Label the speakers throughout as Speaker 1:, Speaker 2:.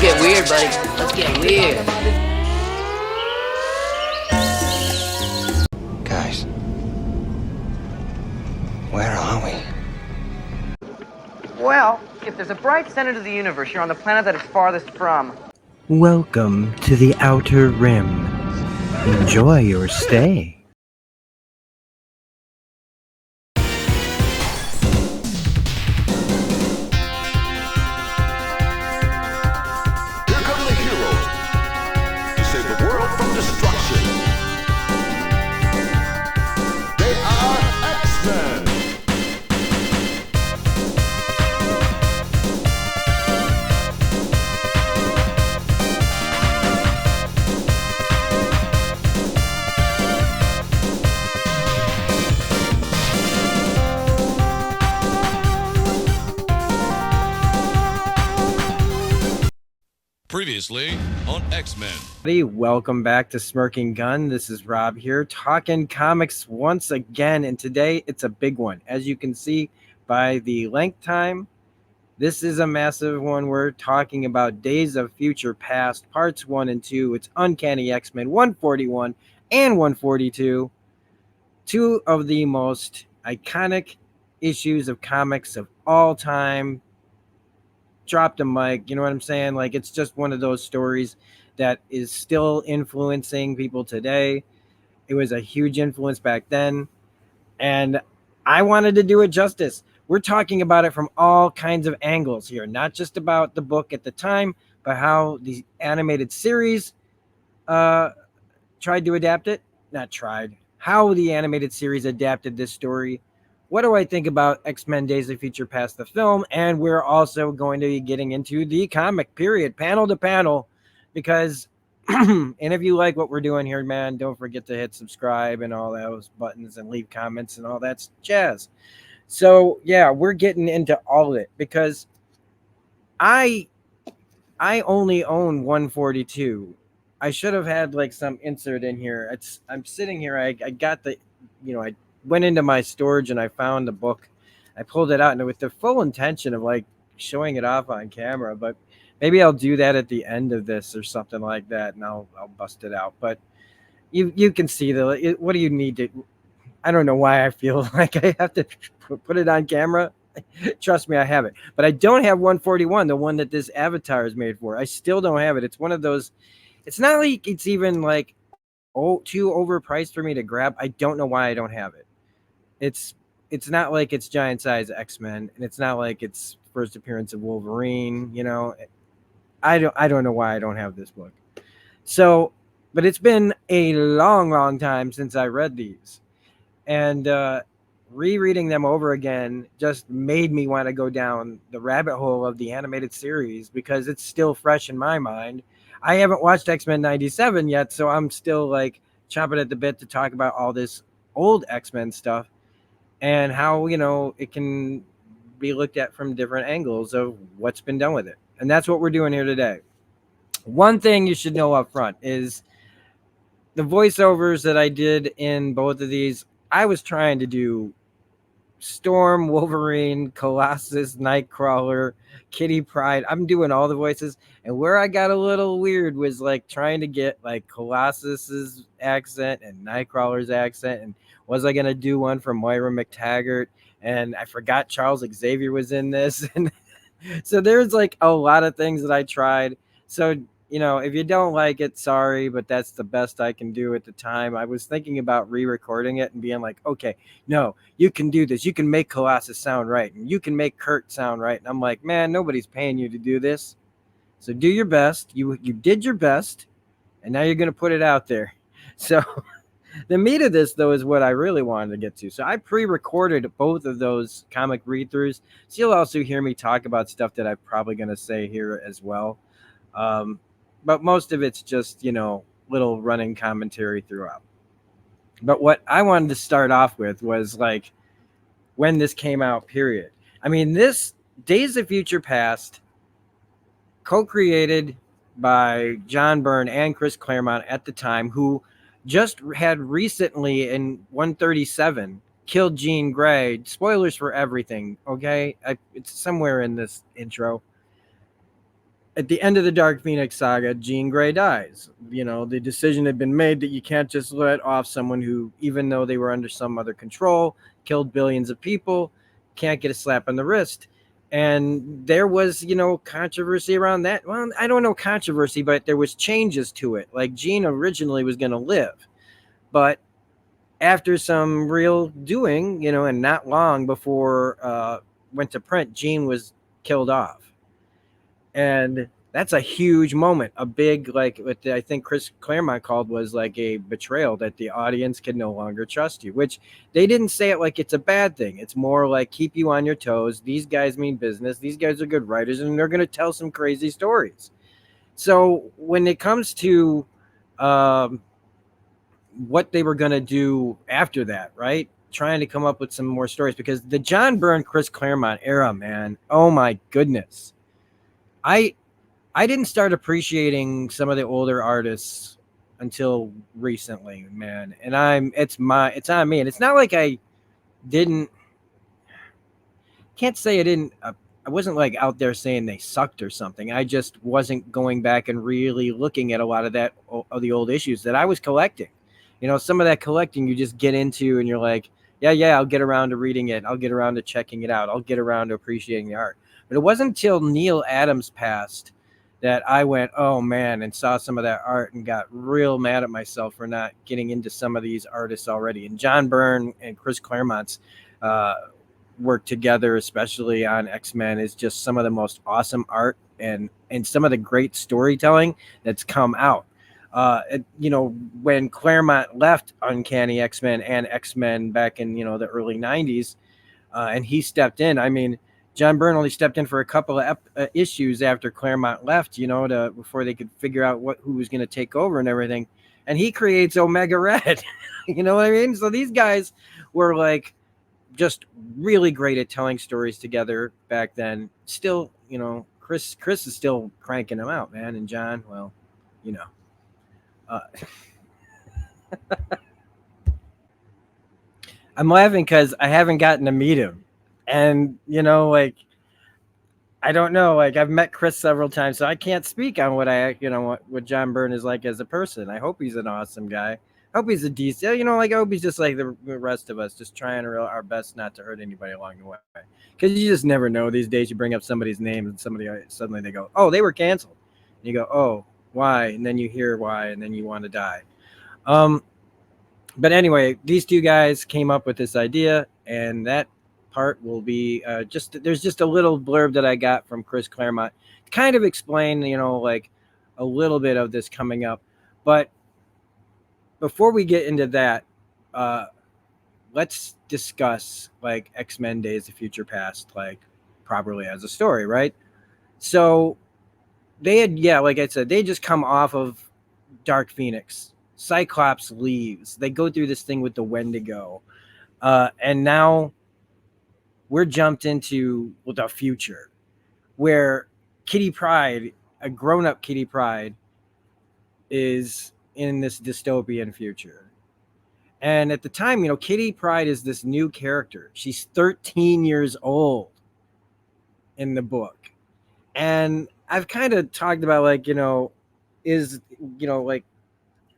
Speaker 1: Let's get weird, buddy. Let's get weird.
Speaker 2: Guys, where are we?
Speaker 3: Well, if there's a bright center to the universe, you're on the planet that it's farthest from.
Speaker 4: Welcome to the Outer Rim. Enjoy your stay.
Speaker 5: Here come the heroes to save the world from destruction. They are X-Men.
Speaker 6: Previously on X-Men.
Speaker 4: Welcome back to Smirking Gun. This is Rob here, talking comics once again, and today it's a big one. As you can see by the length time, this is a massive one. We're talking about Days of Future Past, parts 1 and 2. It's Uncanny X-Men 141 and 142. Two of the most iconic issues of comics of all time. Dropped a mic, you know what I'm saying? Like, it's just one of those stories that is still influencing people today. It was a huge influence back then, and I wanted to do it justice. We're talking about it from all kinds of angles here, not just about the book at the time, but how the animated series tried to adapt it. Not tried. How the animated series adapted this story. What do I think about X-Men Days of Future Past the film? And we're also going to be getting into the comic, period, panel to panel, because and if you like what we're doing here, man, don't forget to hit subscribe and all those buttons and leave comments and all that jazz. So yeah, we're getting into all of it because I only own 142. I should have had like some insert in here. I'm sitting here. I got the, I went into my storage and I found the book. I pulled it out and with the full intention of like showing it off on camera, but maybe I'll do that at the end of this or something like that, and I'll bust it out. But you can see what do you need to? I don't know why I feel like I have to put it on camera. Trust me, I have it, but I don't have 141, the one that this avatar is made for. I still don't have it. It's one of those. It's not like it's even like too overpriced for me to grab. I don't know why I don't have it. It's not like it's giant size X-Men, and it's not like it's first appearance of Wolverine. I don't know why I don't have this book. So, but it's been a long time since I read these, and rereading them over again just made me want to go down the rabbit hole of the animated series because it's still fresh in my mind. I haven't watched X-Men 97 yet, so I'm still like chomping at the bit to talk about all this old X-Men stuff and how, it can be looked at from different angles of what's been done with it. And that's what we're doing here today. One thing you should know up front is the voiceovers that I did in both of these, I was trying to do Storm, Wolverine, Colossus, Nightcrawler, Kitty Pryde. I'm doing all the voices, and where I got a little weird was like trying to get like Colossus's accent and Nightcrawler's accent, and was I gonna do one from Moira McTaggart? And I forgot Charles Xavier was in this, and so there's like a lot of things that I tried. So if you don't like it, sorry, but that's the best I can do at the time. I was thinking about re-recording it and being like, okay, no, you can do this. You can make Colossus sound right, and you can make Kurt sound right. And I'm like, man, nobody's paying you to do this. So do your best. You did your best, and now you're going to put it out there. So the meat of this, though, is what I really wanted to get to. So I pre-recorded both of those comic read-throughs. So you'll also hear me talk about stuff that I'm probably going to say here as well. But most of it's just, little running commentary throughout. But what I wanted to start off with was like when this came out, period. I mean, this Days of Future Past, co-created by John Byrne and Chris Claremont at the time, who just had recently in 137 killed Jean Grey. Spoilers for everything, okay? It's somewhere in this intro. at the end of the Dark Phoenix saga, Jean Grey dies. You know, the decision had been made that you can't just let off someone who, even though they were under some other control, killed billions of people, can't get a slap on the wrist. And there was, you know, controversy around that. Well, I don't know controversy, but there was changes to it. Like Jean originally was going to live, but after some real doing, you know, and not long before went to print, Jean was killed off. And that's a huge moment, a big, like what I think Chris Claremont called was like a betrayal, that the audience can no longer trust you, which they didn't say it like it's a bad thing. It's more like keep you on your toes. These guys mean business. These guys are good writers, and they're going to tell some crazy stories. So when it comes to what they were going to do after that, right? Trying to come up with some more stories, because the John Byrne, Chris Claremont era, man, oh my goodness. I didn't start appreciating some of the older artists until recently, man. And it's on me. And it's not like I didn't, can't say I didn't, I wasn't like out there saying they sucked or something. I just wasn't going back and really looking at a lot of that, of the old issues that I was collecting. You know, some of that collecting you just get into and you're like, yeah, I'll get around to reading it. I'll get around to checking it out. I'll get around to appreciating the art. But it wasn't until Neil Adams passed that I went, oh man, and saw some of that art and got real mad at myself for not getting into some of these artists already. And John Byrne and Chris Claremont's work together, especially on X-Men, is just some of the most awesome art and some of the great storytelling that's come out. You know, when Claremont left Uncanny X-Men and X-Men back in, you know, the early 90s, and he stepped in, I mean, John Byrne only stepped in for a couple of issues after Claremont left, you know, before they could figure out who was going to take over and everything. And he creates Omega Red. You know what I mean? So these guys were like just really great at telling stories together back then. Still, you know, Chris is still cranking them out, man. And John, well, you know. I'm laughing because I haven't gotten to meet him. And, you know, like, I don't know, like, I've met Chris several times, so I can't speak on what John Byrne is like as a person. I hope he's an awesome guy. I hope he's a decent, you know, like, I hope he's just like the rest of us, just trying our best not to hurt anybody along the way. Because you just never know these days. You bring up somebody's name and suddenly they go, oh, they were canceled. And you go, oh, why? And then you hear why, and then you want to die. But anyway, these two guys came up with this idea, and that part will be there's just a little blurb that I got from Chris Claremont to kind of explain, you know, like a little bit of this coming up. But before we get into that, let's discuss like X-Men Days of Future Past, like properly as a story, right? So they had, like I said, they just come off of Dark Phoenix. Cyclops leaves. They go through this thing with the Wendigo. And now we're jumped into the future where Kitty Pryde, a grown-up Kitty Pryde, is in this dystopian future. And at the time, you know, Kitty Pryde is this new character. She's 13 years old in the book. And I've kind of talked about, like, you know, like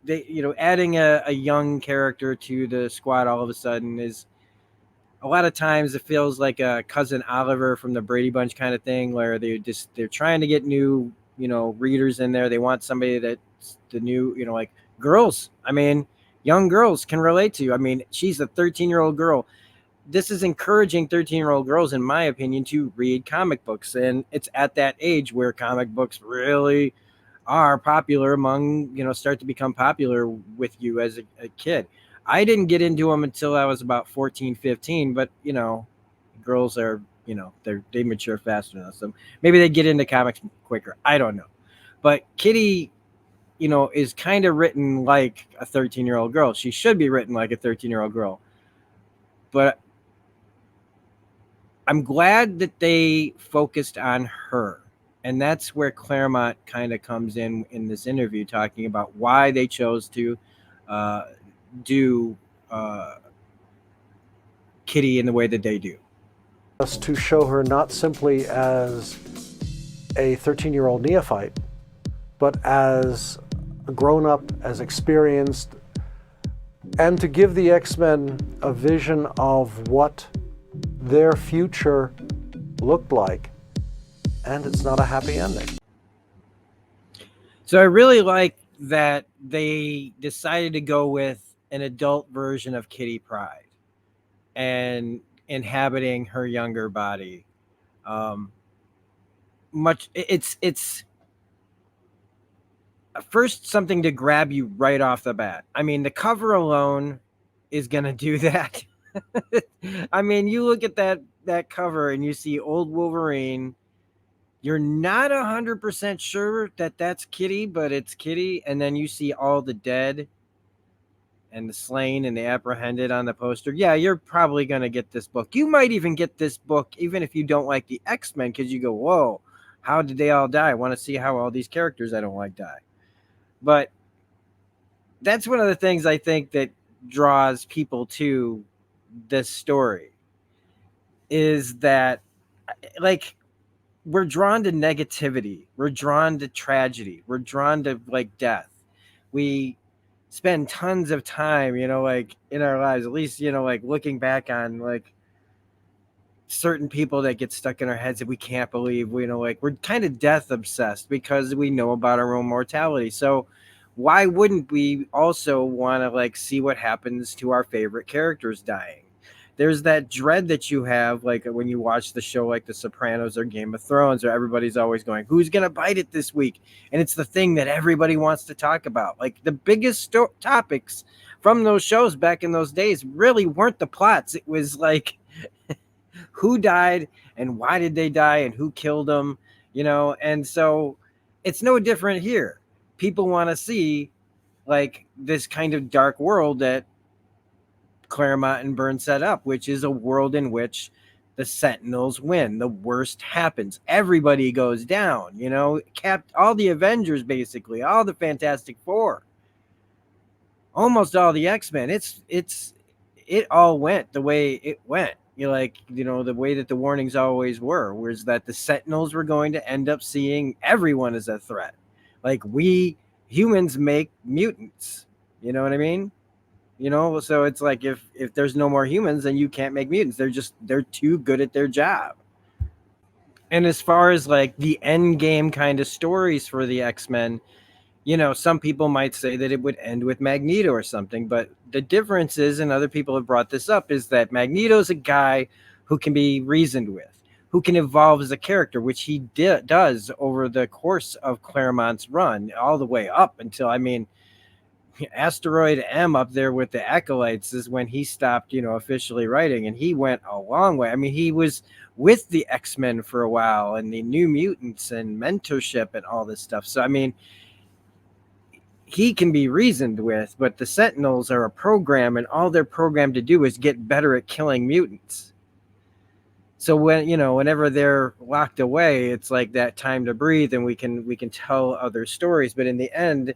Speaker 4: they, you know, adding a young character to the squad all of a sudden is, a lot of times it feels like a Cousin Oliver from the Brady Bunch kind of thing, where they're trying to get new, you know, readers in there. They want somebody that's the new, you know, like girls. I mean, young girls can relate to. I mean, she's a 13-year-old girl. This is encouraging 13-year-old girls, in my opinion, to read comic books. And it's at that age where comic books really are popular among, you know, start to become popular with you as a kid. I didn't get into them until I was about 14, 15, but, you know, girls are, you know, they mature faster than us. So maybe they get into comics quicker. I don't know. But Kitty, you know, is kind of written like a 13-year-old girl. She should be written like a 13-year-old girl. But I'm glad that they focused on her. And that's where Claremont kind of comes in this interview, talking about why they chose to do Kitty in the way that they do.
Speaker 2: Us to show her not simply as a 13-year-old neophyte, but as a grown-up, as experienced, and to give the X-Men a vision of what their future looked like. And it's not a happy ending.
Speaker 4: So I really like that they decided to go with an adult version of Kitty Pryde and inhabiting her younger body. It's first something to grab you right off the bat. I mean, the cover alone is gonna do that. I mean, you look at that cover and you see old Wolverine. You're not 100% sure that that's Kitty, but it's Kitty, and then you see all the dead and the slain and the apprehended on the poster. Yeah, you're probably gonna get this book. You might even get this book even if you don't like the X-Men, because you go, whoa, how did they all die? I want to see how all these characters I don't like die. But that's one of the things I think that draws people to this story, is that, like, we're drawn to negativity, we're drawn to tragedy, we're drawn to like death. We spend tons of time, like in our lives, at least, like looking back on like certain people that get stuck in our heads that we can't believe, like we're kind of death obsessed because we know about our own mortality. So why wouldn't we also want to like see what happens to our favorite characters dying? There's that dread that you have, like when you watch the show like The Sopranos or Game of Thrones, where everybody's always going, who's going to bite it this week? And it's the thing that everybody wants to talk about. Like the biggest topics from those shows back in those days really weren't the plots. It was like who died and why did they die and who killed them, And so it's no different here. People want to see like this kind of dark world that Claremont and Byrne set up, which is a world in which the Sentinels win. The worst happens. Everybody goes down, all the Avengers, basically, all the Fantastic Four, almost all the X-Men. It all went the way it went. The way that the warnings always were, was that the Sentinels were going to end up seeing everyone as a threat. Like, we humans make mutants. You know what I mean? So it's like if there's no more humans, then you can't make mutants. They're too good at their job. And as far as like the end game kind of stories for the X-Men, some people might say that it would end with Magneto or something, but the difference is, and other people have brought this up, is that Magneto's a guy who can be reasoned with, who can evolve as a character, which he does over the course of Claremont's run, all the way up until, Asteroid M up there with the Acolytes is when he stopped, officially writing, and he went a long way. He was with the X-Men for a while and the New Mutants and mentorship and all this stuff. So, he can be reasoned with, but the Sentinels are a program, and all they're programmed to do is get better at killing mutants. So whenever they're locked away, it's like that time to breathe, and we can tell other stories. But in the end,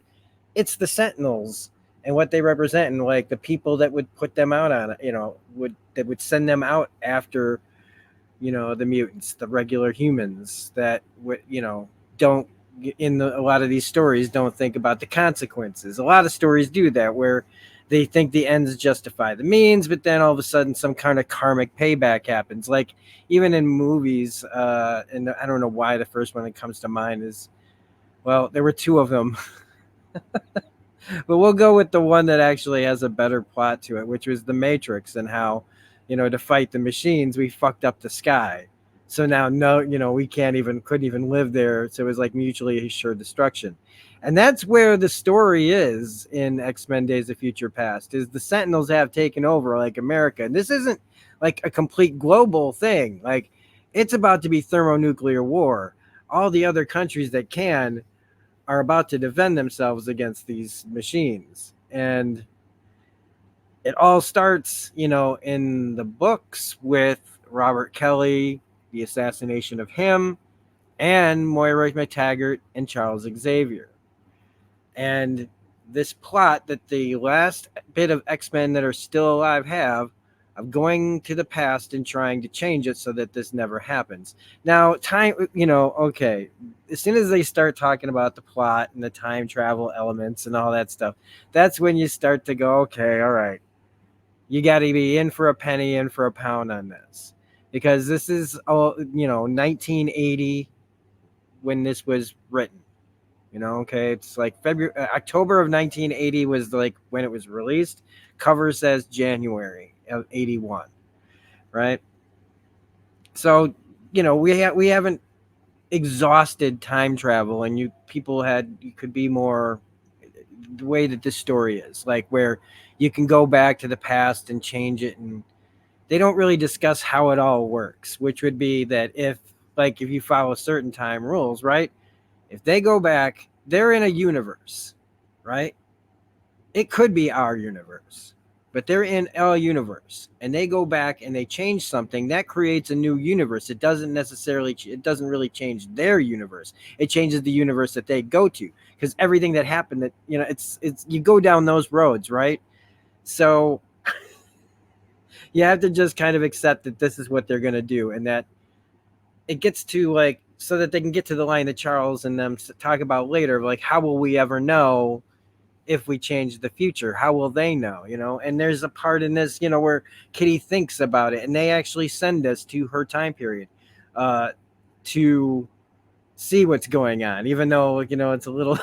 Speaker 4: it's the Sentinels and what they represent, and like the people that would put them out on it, that would send them out after, the mutants, the regular humans that would, don't, a lot of these stories don't think about the consequences. A lot of stories do that, where they think the ends justify the means, but then all of a sudden some kind of karmic payback happens. Like even in movies, and I don't know why the first one that comes to mind is, well, there were two of them. But we'll go with the one that actually has a better plot to it, which was The Matrix, and how, to fight the machines, we fucked up the sky. So now, we couldn't even live there. So it was like mutually assured destruction. And that's where the story is in X-Men Days of Future Past, is the Sentinels have taken over like America. And this isn't like a complete global thing. Like, it's about to be thermonuclear war. All the other countries that can are about to defend themselves against these machines. And it all starts, in the books with Robert Kelly, the assassination of him, and Moira McTaggart and Charles Xavier. And this plot that the last bit of X-Men that are still alive have of going to the past and trying to change it so that this never happens. Now, time, okay, as soon as they start talking about the plot and the time travel elements and all that stuff, that's when you start to go, okay, all right, you got to be in for a penny, in for a pound on this. Because this is, 1980 when this was written. Okay, it's like October of 1980 was like when it was released. Cover says January of 81, right? So, we haven't exhausted time travel, and you could be more the way that this story is, like where you can go back to the past and change it, and they don't really discuss how it all works, which would be that if you follow certain time rules, right? If they go back, they're in a universe, right? It could be our universe, but they're in a universe, and they go back and they change something that creates a new universe. It doesn't really change their universe. It changes the universe that they go to, because everything that happened, that it's you go down those roads, right? So you have to just kind of accept that this is what they're going to do, and that it gets to so that they can get to the line that Charles and them talk about later, like, how will we ever know if we change the future? How will they know? And there's a part in this, where Kitty thinks about it, and they actually send us to her time period to see what's going on, even though, it's a little,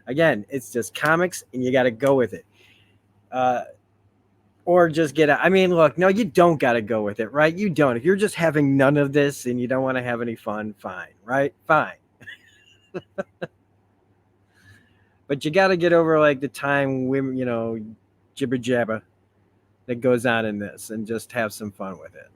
Speaker 4: again, it's just comics and you got to go with it. Or just get out. I mean, look, no, you don't got to go with it, right? You don't. If you're just having none of this and you don't want to have any fun, fine, right? Fine. But you got to get over the time, jibber jabber that goes on in this, and just have some fun with it.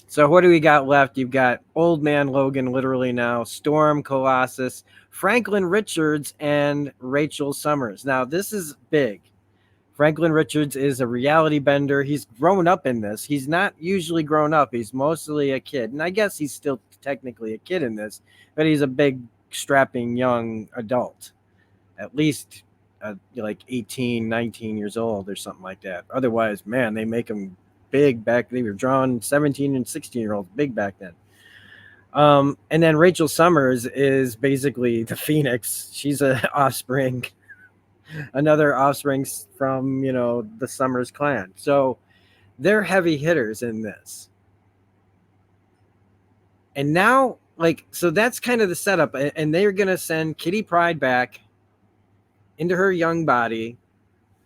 Speaker 4: So what do we got left? You've got Old Man Logan, literally now, Storm, Colossus, Franklin Richards, and Rachel Summers. Now, this is big. Franklin Richards is a reality bender. He's grown up in this. He's not usually grown up. He's mostly a kid. And I guess he's still technically a kid in this, but he's a big, strapping young adult. At least 18, 19 years old or something like that. Otherwise, man, they make him big back. They were drawing 17 and 16-year-olds big back then. And then Rachel Summers is basically the Phoenix. She's an offspring. Another offspring from the Summers clan. So they're heavy hitters in this. And now, so that's kind of the setup, and they're gonna send Kitty Pryde back into her young body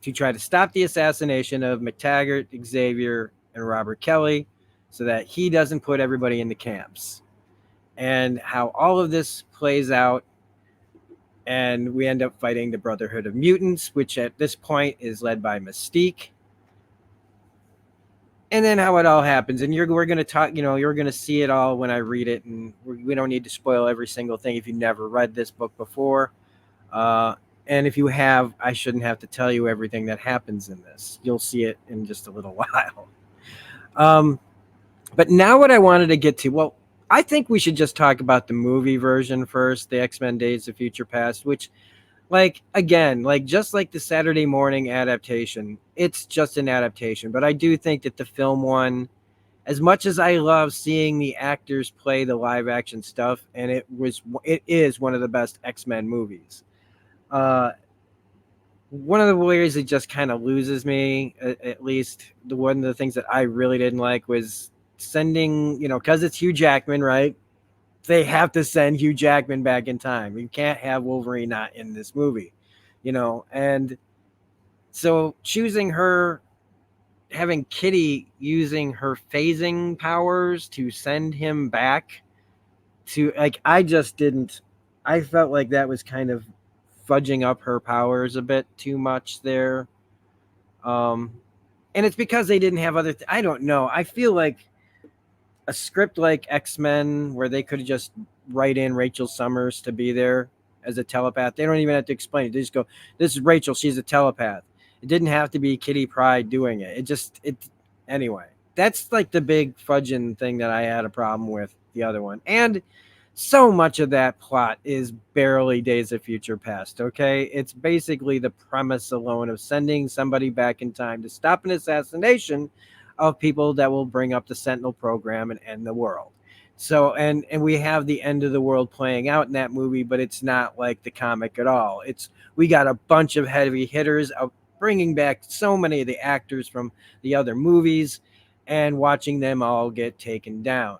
Speaker 4: to try to stop the assassination of McTaggart, Xavier, and Robert Kelly, so that he doesn't put everybody in the camps. And how all of this plays out. And we end up fighting the Brotherhood of Mutants, which at this point is led by Mystique. And then how it all happens. And we're going to talk, you're going to see it all when I read it. And we don't need to spoil every single thing if you never read this book before. And if you have, I shouldn't have to tell you everything that happens in this. You'll see it in just a little while. But now what I wanted to get to, well, I think we should just talk about the movie version first, the X-Men Days of Future Past, which, just like the Saturday morning adaptation, it's just an adaptation. But I do think that the film one, as much as I love seeing the actors play the live action stuff, and it is one of the best X-Men movies. One of the ways it just kind of loses me, at least one of the things that I really didn't like, was sending, because it's Hugh Jackman, right? They have to send Hugh Jackman back in time. You can't have Wolverine not in this movie, and so having Kitty using her phasing powers to send him back to, I felt like that was kind of fudging up her powers a bit too much there. And it's because they didn't have other, I don't know. I feel like a script like X-Men, where they could just write in Rachel Summers to be there as a telepath. They don't even have to explain it. They just go, this is Rachel. She's a telepath. It didn't have to be Kitty Pryde doing it. Anyway, that's the big fudging thing that I had a problem with the other one. And So much of that plot is barely Days of Future Past, okay? It's basically the premise alone of sending somebody back in time to stop an assassination of people that will bring up the Sentinel program and end the world. So and we have the end of the world playing out in that movie, but it's not like the comic at all. It's we got a bunch of heavy hitters of bringing back so many of the actors from the other movies and watching them all get taken down.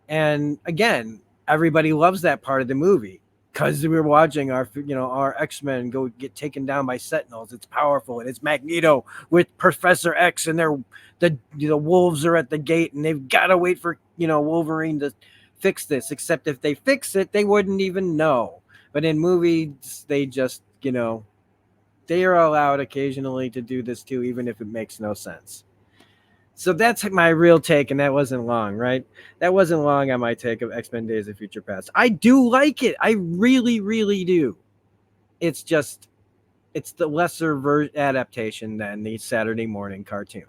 Speaker 4: And again, everybody loves that part of the movie because we're watching our X-Men go get taken down by Sentinels. It's powerful, and it's Magneto with Professor X, and the wolves are at the gate, and they've got to wait for Wolverine to fix this. Except if they fix it, they wouldn't even know. But in movies, they just they are allowed occasionally to do this too, even if it makes no sense. So that's my real take, and that wasn't long, right? That wasn't long on my take of X-Men Days of Future Past. I do like it. I really, really do. It's just, it's the lesser adaptation than the Saturday morning cartoon.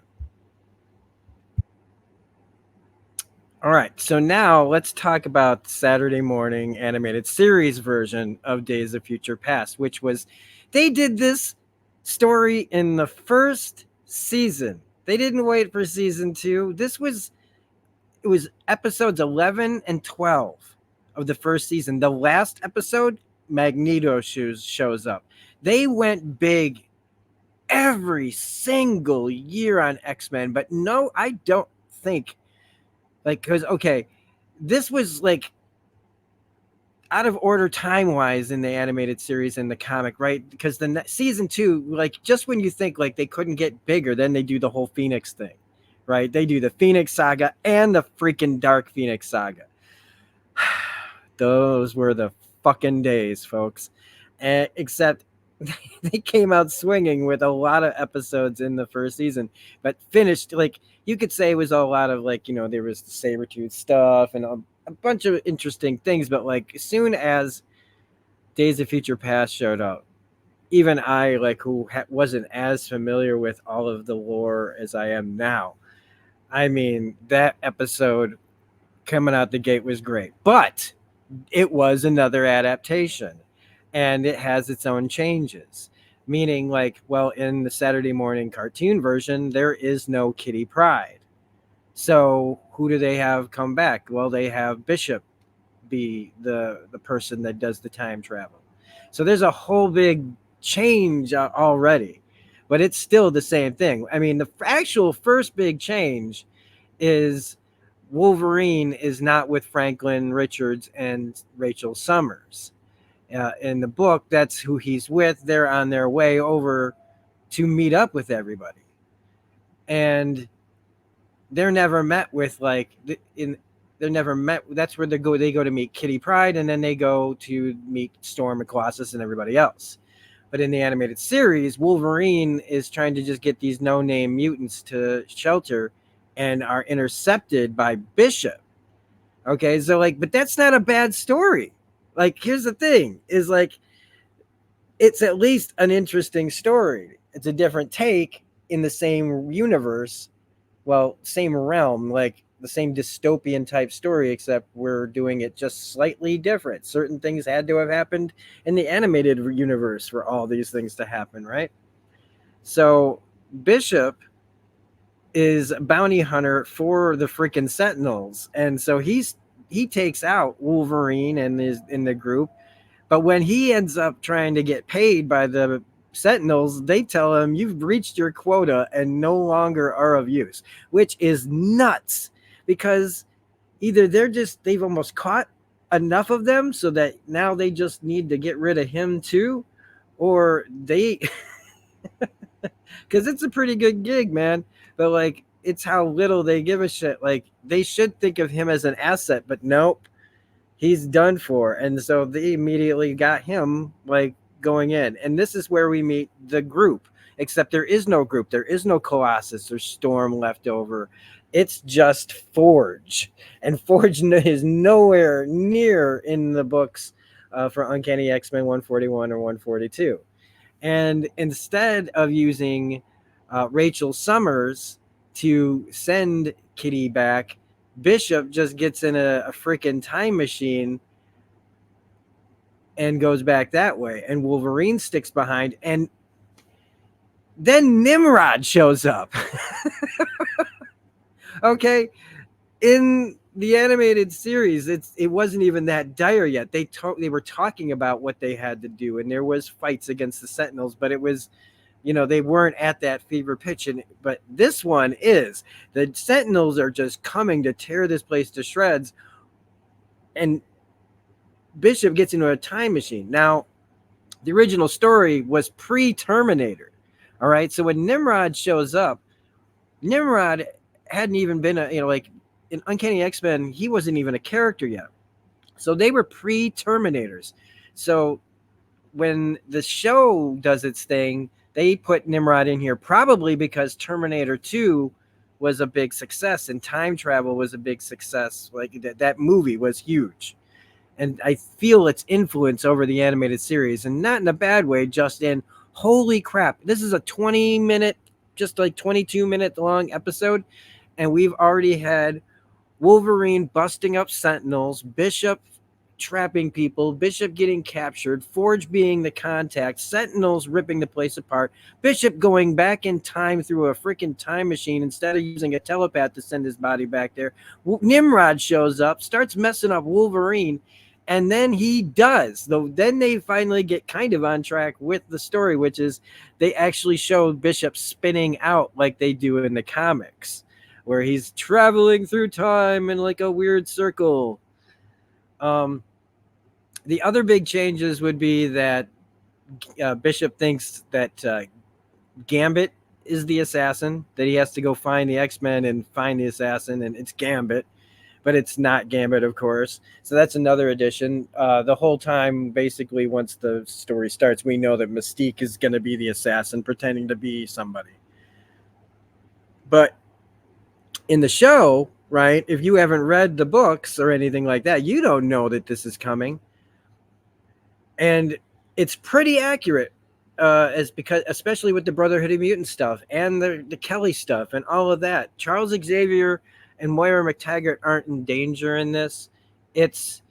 Speaker 4: All right, so now let's talk about the Saturday morning animated series version of Days of Future Past, which was, they did this story in the first season. They didn't wait for season 2. It was episodes 11 and 12 of the first season. The last episode, Magneto shows up. They went big every single year on X-Men, but no, I don't think, because this was like out of order time-wise in the animated series and the comic, right? Because the season 2, like, just when you think like they couldn't get bigger, then they do the whole Phoenix thing, right? They do the Phoenix Saga and the freaking Dark Phoenix Saga. Those were the fucking days, folks. Except they came out swinging with a lot of episodes in the first season, but finished, like, you could say it was a lot of, like, there was the Sabretooth stuff and a bunch of interesting things, but like as soon as Days of Future Past showed up, even I, like, who wasn't as familiar with all of the lore as I am now, I mean, that episode coming out the gate was great, but it was another adaptation and it has its own changes, meaning, like, well, in the Saturday morning cartoon version, there is no Kitty Pryde. So who do they have come back? Well, they have Bishop be the person that does the time travel. So there's a whole big change already, but it's still the same thing. I mean, the actual first big change is Wolverine is not with Franklin Richards and Rachel Summers. In the book, that's who he's with. They're on their way over to meet up with everybody. And they're never met with, like, they're never met. That's where they go to meet Kitty Pryde, and then they go to meet Storm and Colossus and everybody else. But in the animated series, Wolverine is trying to just get these no-name mutants to shelter and are intercepted by Bishop. Okay, so, like, but that's not a bad story. Like, here's the thing, is, like, it's at least an interesting story. It's a different take in the same universe. Well, same realm, like the same dystopian type story, except we're doing it just slightly different. Certain things had to have happened in the animated universe for all these things to happen, right? So Bishop is a bounty hunter for the freaking Sentinels, and so he takes out Wolverine and is in the group. But when he ends up trying to get paid by the Sentinels, they tell him, you've reached your quota and no longer are of use, which is nuts, because either they've almost caught enough of them so that now they just need to get rid of him too, or they because it's a pretty good gig, man, but, like, it's how little they give a shit. Like, they should think of him as an asset, but nope, he's done for. And so they immediately got him, like, going in. And this is where we meet the group, except there is no group. There is no Colossus or Storm left over. It's just Forge. And Forge is nowhere near in the books for Uncanny X-Men 141 or 142. And instead of using Rachel Summers to send Kitty back, Bishop just gets in a freaking time machine and goes back that way, and Wolverine sticks behind, and then Nimrod shows up. Okay, in the animated series, it wasn't even that dire yet. They were talking about what they had to do, and there was fights against the Sentinels, but it was, they weren't at that fever pitch. But this one is. The Sentinels are just coming to tear this place to shreds, and Bishop gets into a time machine. Now, the original story was pre-Terminator. All right, so when Nimrod shows up, Nimrod hadn't even been like in Uncanny X-Men, he wasn't even a character yet. So they were pre-Terminators. So when the show does its thing, they put Nimrod in here probably because Terminator 2 was a big success and time travel was a big success. Like that movie was huge. And I feel its influence over the animated series, and not in a bad way, just in holy crap. This is a 20-minute, just like 22-minute long episode, and we've already had Wolverine busting up Sentinels, Bishop trapping people, Bishop getting captured, Forge being the contact, Sentinels ripping the place apart, Bishop going back in time through a freaking time machine instead of using a telepath to send his body back there. Nimrod shows up, starts messing up Wolverine, and then he does. Though then they finally get kind of on track with the story, which is they actually show Bishop spinning out like they do in the comics, where he's traveling through time in like a weird circle. The other big changes would be that Bishop thinks that Gambit is the assassin, that he has to go find the X-Men and find the assassin, and it's Gambit, but it's not Gambit, of course. So that's another addition. The whole time, basically, once the story starts, we know that Mystique is going to be the assassin pretending to be somebody. But in the show, right, if you haven't read the books or anything like that, you don't know that this is coming. And it's pretty accurate, because especially with the Brotherhood of Mutants stuff and the Kelly stuff and all of that. Charles Xavier and Moira McTaggart aren't in danger in this. It's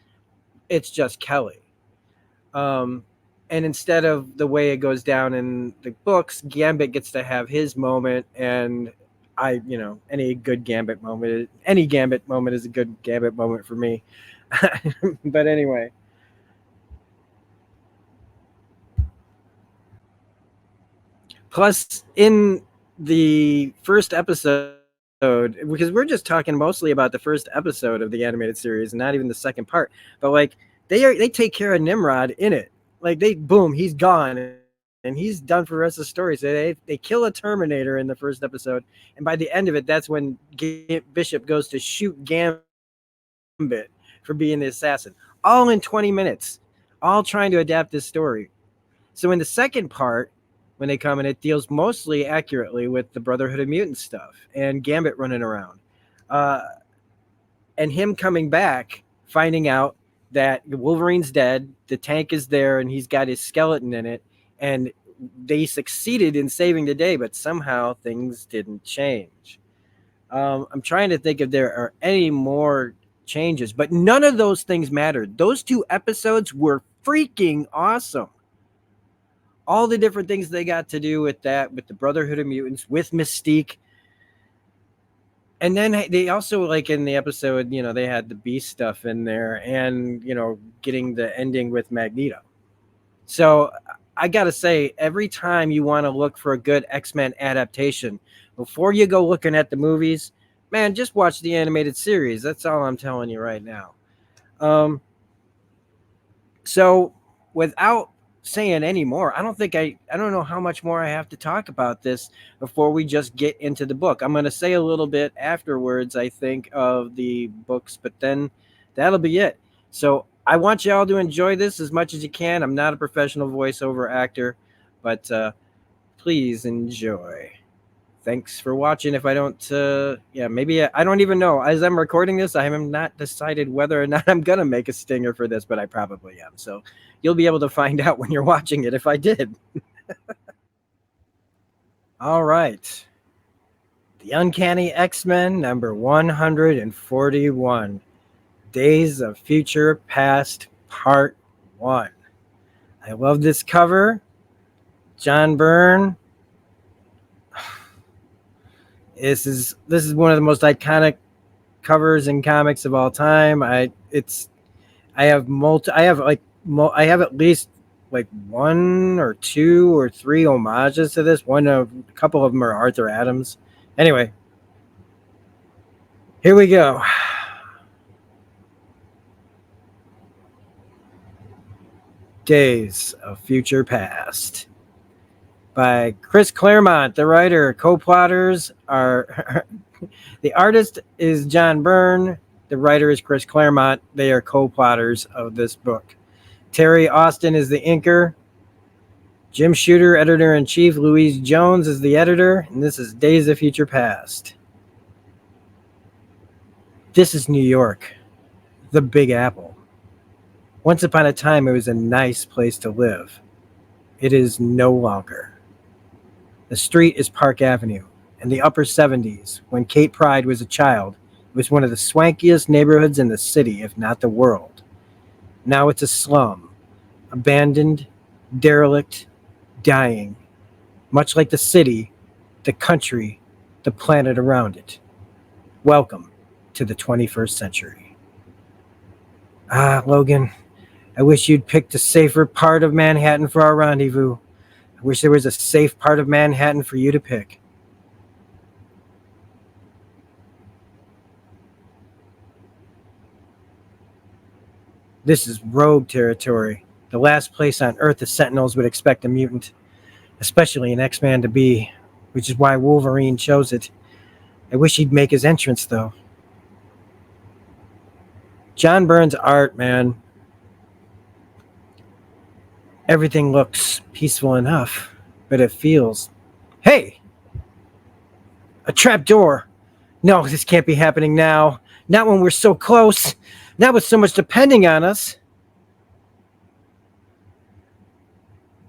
Speaker 4: just Kelly. And instead of the way it goes down in the books, Gambit gets to have his moment, and any Gambit moment is a good Gambit moment for me. But anyway. Plus, in the first episode, because we're just talking mostly about the first episode of the animated series, not even the second part, but like they take care of Nimrod in it. Like he's gone, and he's done for the rest of the story. So they kill a Terminator in the first episode, and by the end of it, that's when Bishop goes to shoot Gambit for being the assassin. All in 20 minutes, all trying to adapt this story. So in the second part, when they come in, it deals mostly accurately with the Brotherhood of Mutants stuff and Gambit running around. And him coming back, finding out that Wolverine's dead, the tank is there, and he's got his skeleton in it, and they succeeded in saving the day, but somehow things didn't change. I'm trying to think if there are any more changes, but none of those things mattered. Those 2 episodes were freaking awesome. All the different things they got to do with that, with the Brotherhood of Mutants, with Mystique. And then they also, like in the episode, they had the Beast stuff in there, and, getting the ending with Magneto. So I got to say, every time you want to look for a good X-Men adaptation, before you go looking at the movies, man, just watch the animated series. That's all I'm telling you right now. So without saying any more, I don't know how much more I have to talk about this before we just get into the book. I'm going to say a little bit afterwards, I think, of the books, but then that'll be it. So I want you all to enjoy this as much as you can. I'm not a professional voiceover actor, but please enjoy. Thanks for watching. If I don't, maybe I don't even know. As I'm recording this, I have not decided whether or not I'm going to make a stinger for this, but I probably am. So you'll be able to find out when you're watching it if I did. All right. The Uncanny X-Men number 141. Days of Future Past Part 1. I love this cover. John Byrne. This is one of the most iconic covers in comics of all time. I have at least like one or two or three homages to this. A couple of them are Arthur Adams. Anyway, here we go. Days of Future Past by Chris Claremont, the writer. Co-plotters are the artist is John Byrne, the writer is Chris Claremont. They are co-plotters of this book. Terry Austin is the inker. Jim Shooter, editor-in-chief. Louise Jones is the editor, and this is Days of Future Past. This is New York, the Big Apple. Once upon a time, it was a nice place to live. It is no longer. The street is Park Avenue. In the upper 70s, when Kate Pride was a child, it was one of the swankiest neighborhoods in the city, if not the world. Now it's a slum, abandoned, derelict, dying, much like the city, the country, the planet around it. Welcome to the 21st century. Ah, Logan, I wish you'd picked a safer part of Manhattan for our rendezvous. I wish there was a safe part of Manhattan for you to pick. This is rogue territory, the last place on Earth the Sentinels would expect a mutant, especially an X-Man to be, which is why Wolverine chose it. I wish he'd make his entrance, though. John Byrne's art, man. Everything looks peaceful enough, but it feels... Hey! A trap door! No, this can't be happening now. Not when we're so close. Not with so much depending on us.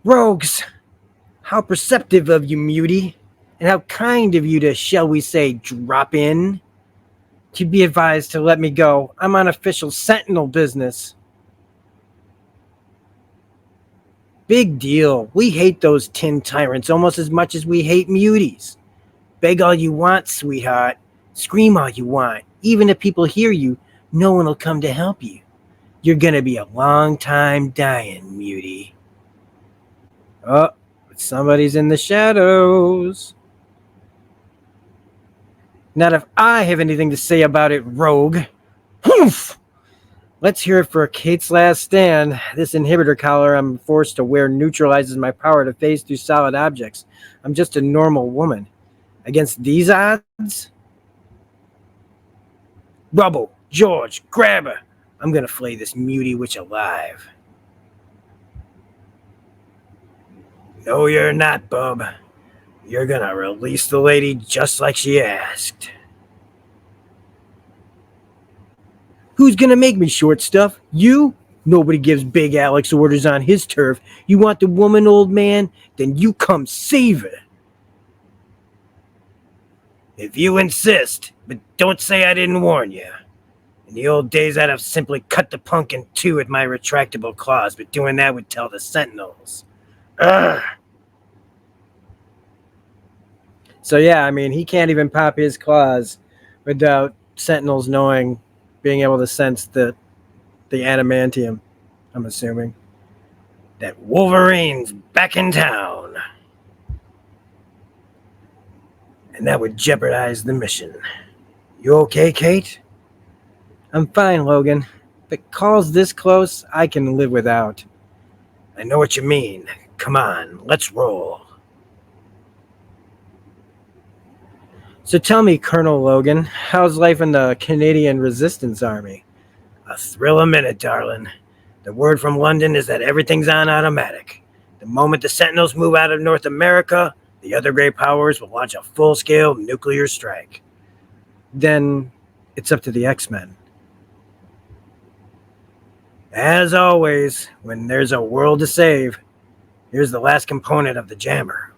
Speaker 4: Rogues! How perceptive of you, Mutie. And how kind of you to, shall we say, drop in. To be advised to let me go. I'm on official Sentinel business. Big deal. We hate those tin tyrants almost as much as we hate muties. Beg all you want, sweetheart. Scream all you want. Even if people hear you, no one will come to help you. You're gonna be a long time dying, mutie. Oh, somebody's in the shadows. Not if I have anything to say about it, rogue. Poof! Let's hear it for Kate's last stand. This inhibitor collar I'm forced to wear neutralizes my power to phase through solid objects. I'm just a normal woman. Against these odds? Rubble, George, grab her. I'm gonna flay this mutie witch alive. No, you're not, bub. You're gonna release the lady just like she asked. Who's gonna make me, short stuff? You? Nobody gives Big Alex orders on his turf. You want the woman, old man? Then you come save her. If you insist, but don't say I didn't warn you. In the old days, I'd have simply cut the punk in two with my retractable claws, but doing that would tell the Sentinels. Ugh. So yeah, I mean, he can't even pop his claws without Sentinels knowing, being able to sense the adamantium, I'm assuming. That Wolverine's back in town. And that would jeopardize the mission. You okay, Kate? I'm fine, Logan. But calls this close, I can live without. I know what you mean. Come on, let's roll. So tell me, Colonel Logan, how's life in the Canadian Resistance Army? A thrill a minute, darling. The word from London is that everything's on automatic. The moment the Sentinels move out of North America, the other great powers will launch a full-scale nuclear strike. Then it's up to the X-Men. As always, when there's a world to save, here's the last component of the jammer.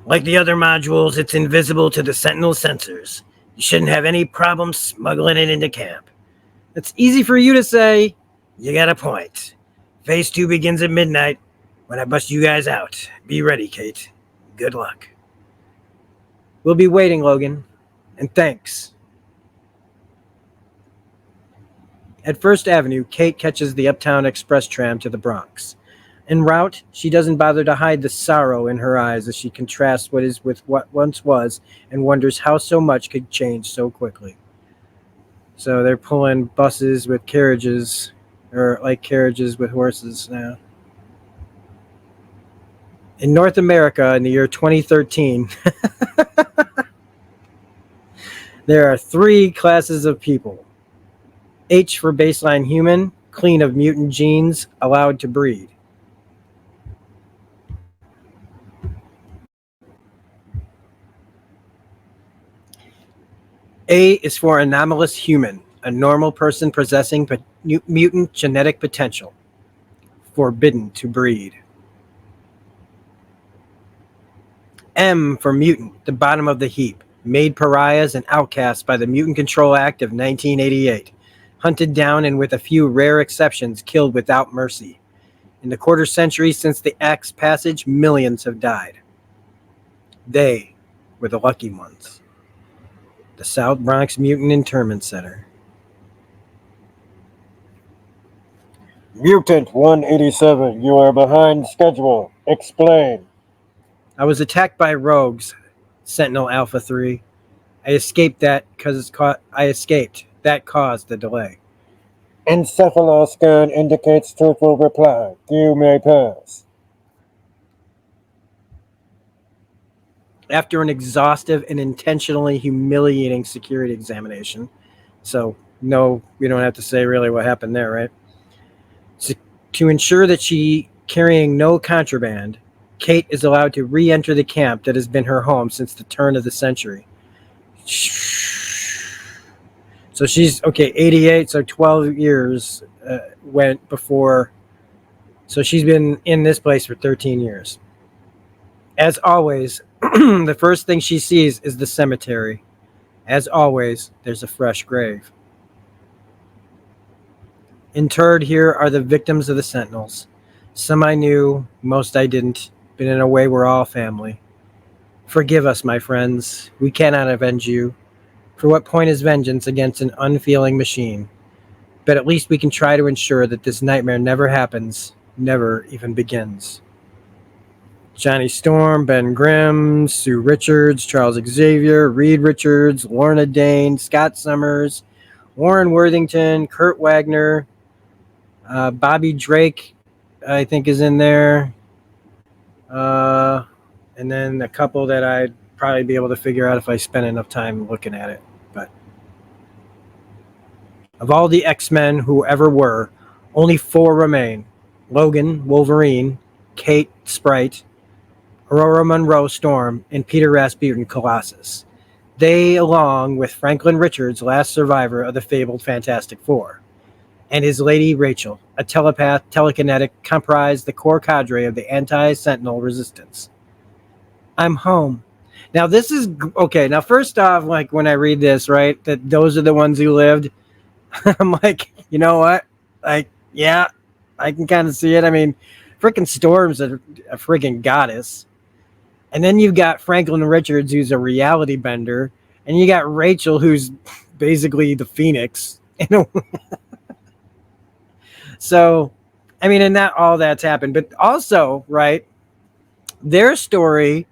Speaker 4: Like the other modules, it's invisible to the Sentinel sensors. You shouldn't have any problem smuggling it into camp. It's easy for you to say. You got a point. Phase 2 begins at midnight when I bust you guys out. Be ready, Kate. Good luck. We'll be waiting, Logan. And thanks. At First Avenue, Kate catches the Uptown Express tram to the Bronx. En route, she doesn't bother to hide the sorrow in her eyes as she contrasts what is with what once was and wonders how so much could change so quickly. So they're pulling buses with carriages, or like carriages with horses now. In North America in the year 2013, there are 3 classes of people. H for baseline human, clean of mutant genes, allowed to breed. A is for anomalous human, a normal person possessing mutant genetic potential, forbidden to breed. M for mutant, the bottom of the heap, made pariahs and outcasts by the Mutant Control Act of 1988, hunted down and with a few rare exceptions killed without mercy. In the quarter century since the Act's passage, millions have died. They were the lucky ones. The South Bronx Mutant Internment Center.
Speaker 6: Mutant 187, you are behind schedule. Explain.
Speaker 4: I was attacked by rogues, Sentinel Alpha 3. I escaped. That caused the delay.
Speaker 6: Encephaloscan indicates truthful reply. You may pass.
Speaker 4: After an exhaustive and intentionally humiliating security examination, so no, we don't have to say really what happened there, right? So, to ensure that she carrying no contraband, Kate is allowed to re-enter the camp that has been her home since the turn of the century. So she's, 88, so 12 years went before. So she's been in this place for 13 years. As always, the first thing she sees is the cemetery. As always, there's a fresh grave. Interred here are the victims of the Sentinels. Some I knew, most I didn't, but in a way we're all family. Forgive us, my friends. We cannot avenge you. For what point is vengeance against an unfeeling machine? But at least we can try to ensure that this nightmare never happens, never even begins. Johnny Storm, Ben Grimm, Sue Richards, Charles Xavier, Reed Richards, Lorna Dane, Scott Summers, Warren Worthington, Kurt Wagner, Bobby Drake, I think is in there. And then a couple that I'd probably be able to figure out if I spent enough time looking at it. But of all the X-Men who ever were, only 4 remain. Logan, Wolverine, Kate, Sprite, Aurora Monroe, Storm, and Peter Rasputin, Colossus. They, along with Franklin Richards, last survivor of the fabled Fantastic Four, and his lady Rachel, a telepath, telekinetic, comprised the core cadre of the anti-Sentinel resistance. I'm home. Now this is, okay, now first off, like when I read this, right, that those are the ones who lived, I'm like, you know what? Like, yeah, I can kind of see it. I mean, freaking Storm's a freaking goddess. And then you've got Franklin Richards, who's a reality bender. And you got Rachel, who's basically the Phoenix. So, I mean, and that all that's happened. But also, right, their story,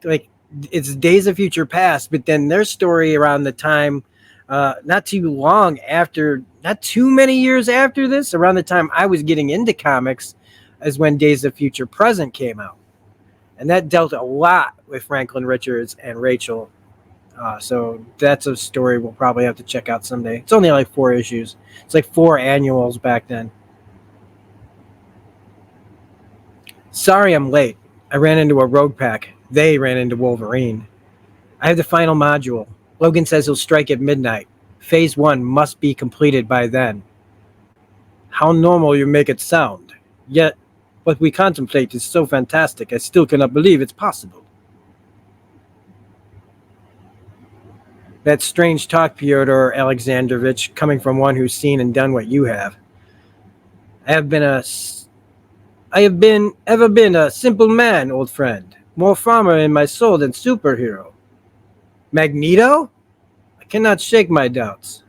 Speaker 4: like, it's Days of Future Past, but then their story around the time, not too long after, not too many years after this, around the time I was getting into comics, is when Days of Future Present came out. And that dealt a lot with Franklin Richards and Rachel. So that's a story we'll probably have to check out someday. It's only like 4 issues. It's like 4 annuals back then. Sorry I'm late. I ran into a rogue pack. They ran into Wolverine. I have the final module. Logan says he'll strike at midnight. Phase 1 must be completed by then. How normal you make it sound. Yet, what we contemplate is so fantastic, I still cannot believe it's possible. That's strange talk, Pyotr Alexandrovich, coming from one who's seen and done what you have. I have been a s- I have been ever been a simple man, old friend. More farmer in my soul than superhero. Magneto? I cannot shake my doubts.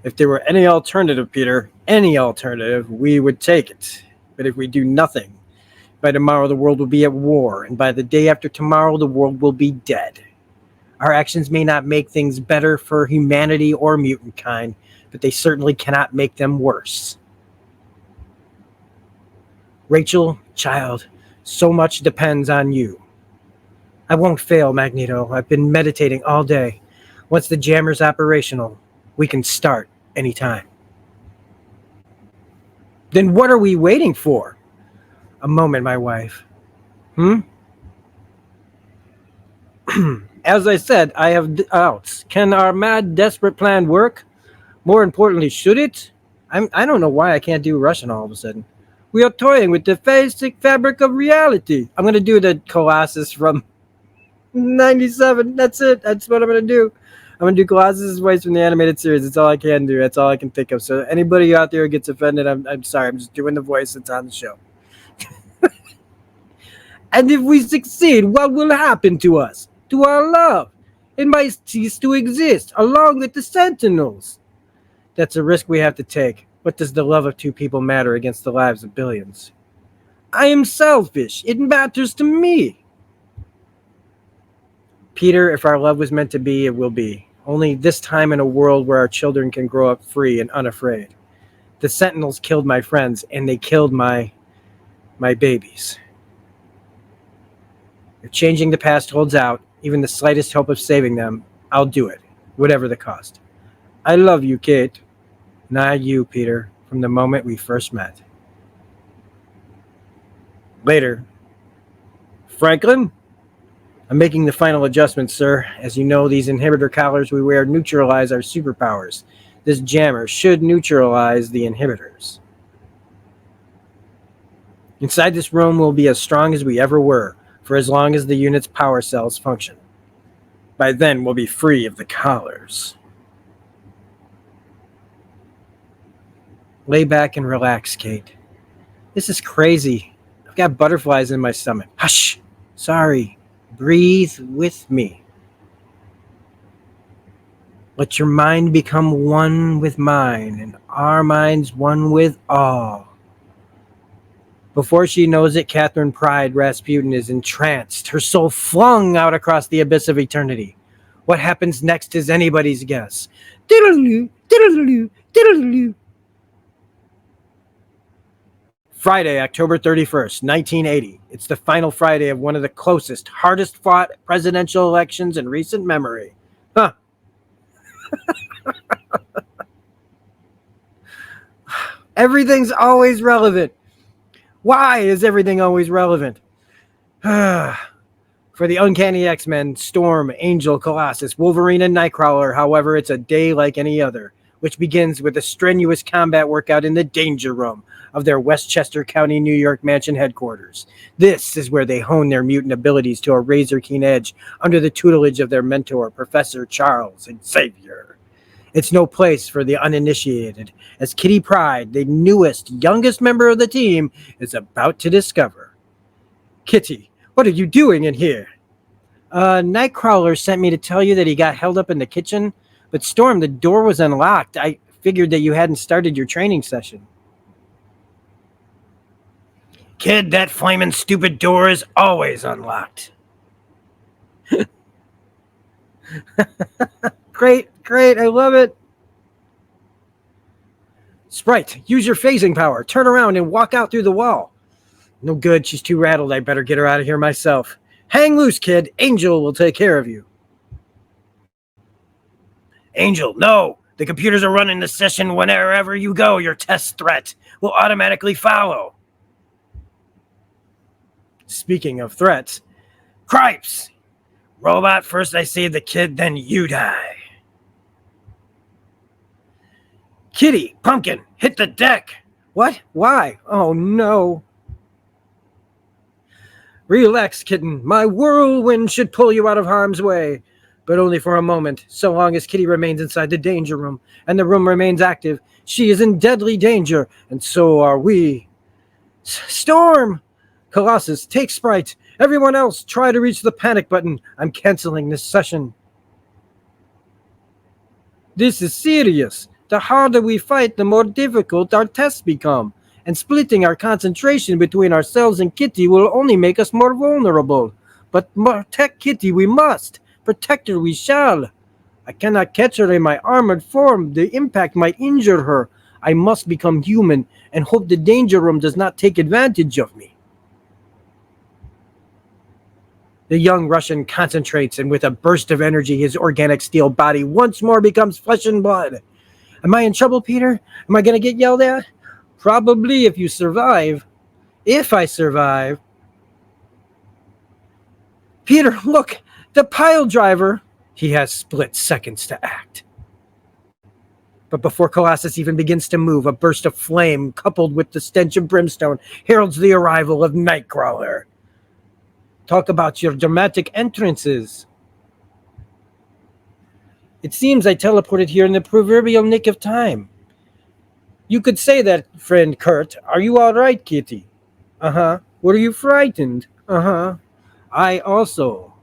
Speaker 4: If there were any alternative, Peter, any alternative, we would take it. But if we do nothing, by tomorrow the world will be at war, and by the day after tomorrow the world will be dead. Our actions may not make things better for humanity or mutant kind, but they certainly cannot make them worse. Rachel, child, so much depends on you. I won't fail, Magneto. I've been meditating all day. Once the jammer's operational, we can start anytime. Then what are we waiting for? A moment, my wife. As I said, I have doubts. Can our mad, desperate plan work? More importantly, should it? I don't know why I can't do Russian all of a sudden. We are toying with the basic fabric of reality. I'm going to do the Colossus from 97. That's it. That's what I'm going to do. I'm going to do Colossus' voice from the animated series. That's all I can do. That's all I can think of. So anybody out there who gets offended, I'm sorry. I'm just doing the voice that's on the show. And if we succeed, what will happen to us? To our love? It might cease to exist, along with the Sentinels. That's a risk we have to take. What does the love of two people matter against the lives of billions? I am selfish. It matters to me. Peter, if our love was meant to be, it will be. Only this time in a world where our children can grow up free and unafraid. The Sentinels killed my friends, and they killed my babies. If changing the past holds out, even the slightest hope of saving them, I'll do it, whatever the cost. I love you, Kate. And I you, Peter, from the moment we first met. Later. Franklin? I'm making the final adjustments, sir. As you know, these inhibitor collars we wear neutralize our superpowers. This jammer should neutralize the inhibitors. Inside this room we'll be as strong as we ever were, for as long as the unit's power cells function. By then, we'll be free of the collars. Lay back and relax, Kate. This is crazy. I've got butterflies in my stomach. Hush! Sorry. Breathe with me. Let your mind become one with mine, and our minds one with all. Before she knows it, Catherine Pride Rasputin is entranced, her soul flung out across the abyss of eternity. What happens next is anybody's guess. Diddle-doo, diddle-doo, diddle-doo. Friday, October 31st, 1980. It's the final Friday of one of the closest, hardest fought presidential elections in recent memory. Huh. Everything's always relevant. Why is everything always relevant? For the Uncanny X-Men, Storm, Angel, Colossus, Wolverine, and Nightcrawler, however, it's a day like any other, which begins with a strenuous combat workout in the Danger Room of their Westchester County, New York mansion headquarters. This is where they hone their mutant abilities to a razor-keen edge under the tutelage of their mentor, Professor Charles Xavier. It's no place for the uninitiated, as Kitty Pryde, the newest, youngest member of the team, is about to discover. Kitty, what are you doing in here? Nightcrawler sent me to tell you that he got held up in the kitchen, but Storm, the door was unlocked. I figured that you hadn't started your training session. Kid, that flaming stupid door is always unlocked. Great, I love it. Sprite, use your phasing power. Turn around and walk out through the wall. No good, she's too rattled. I better get her out of here myself. Hang loose, kid. Angel will take care of you. Angel, no. The computers are running the session whenever you go. Your test threat will automatically follow. Speaking of threats, Cripes! Robot, first I save the kid, then you die. Kitty, Pumpkin, hit the deck. What? Why? Oh no. Relax, kitten. My whirlwind should pull you out of harm's way. but only for a moment. So long as Kitty remains inside the danger room and the room remains active, she is in deadly danger, and so are we. Storm! Colossus, take Sprite. Everyone else, try to reach the panic button. I'm canceling this session. This is serious. The harder we fight, the more difficult our tests become. And splitting our concentration between ourselves and Kitty will only make us more vulnerable. But protect Kitty we must. Protect her we shall. I cannot catch her in my armored form. The impact might injure her. I must become human and hope the danger room does not take advantage of me. The young Russian concentrates, and with a burst of energy, his organic steel body once more becomes flesh and blood. Am I in trouble, Peter? Am I going to get yelled at? Probably if you survive. If I survive. Peter, look! The pile driver! He has split seconds to act. But before Colossus even begins to move, a burst of flame, coupled with the stench of brimstone, heralds the arrival of Nightcrawler. Talk about your dramatic entrances. It seems I teleported here in the proverbial nick of time. You could say that, friend Kurt. Are you all right, Kitty? Uh-huh. Were you frightened? Uh-huh. I also.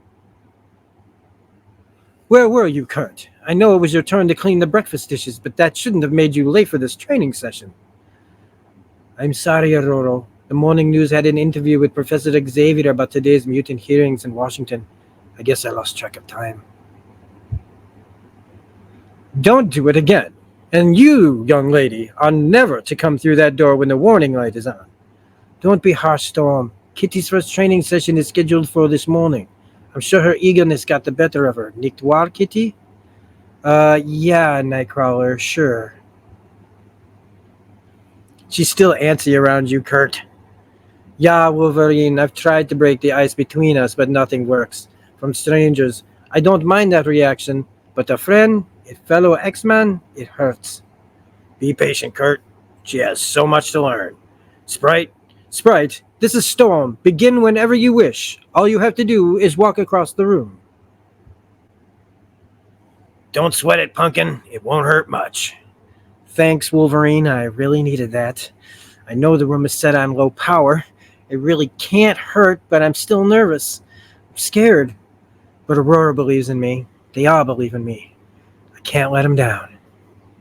Speaker 4: Where were you, Kurt? I know it was your turn to clean the breakfast dishes, but that shouldn't have made you late for this training session. I'm sorry, Aurora. The morning news had an interview with Professor Xavier about today's mutant hearings in Washington. I guess I lost track of time. Don't do it again. And you, young lady, are never to come through that door when the warning light is on. Don't be harsh, Storm. Kitty's first training session is scheduled for this morning. I'm sure her eagerness got the better of her. Nicht wahr, Kitty? Yeah, Nightcrawler, sure. She's still antsy around you, Kurt. Yeah, Wolverine, I've tried to break the ice between us, but nothing works. From strangers, I don't mind that reaction, but a friend, a fellow X-Man, it hurts. Be patient, Kurt. She has so much to learn. Sprite, this is Storm. Begin whenever you wish. All you have to do is walk across the room. Don't sweat it, Pumpkin. It won't hurt much. Thanks, Wolverine. I really needed that. I know the room is set on low power. It really can't hurt, but I'm still nervous. I'm scared. But Aurora believes in me. They all believe in me. I can't let them down.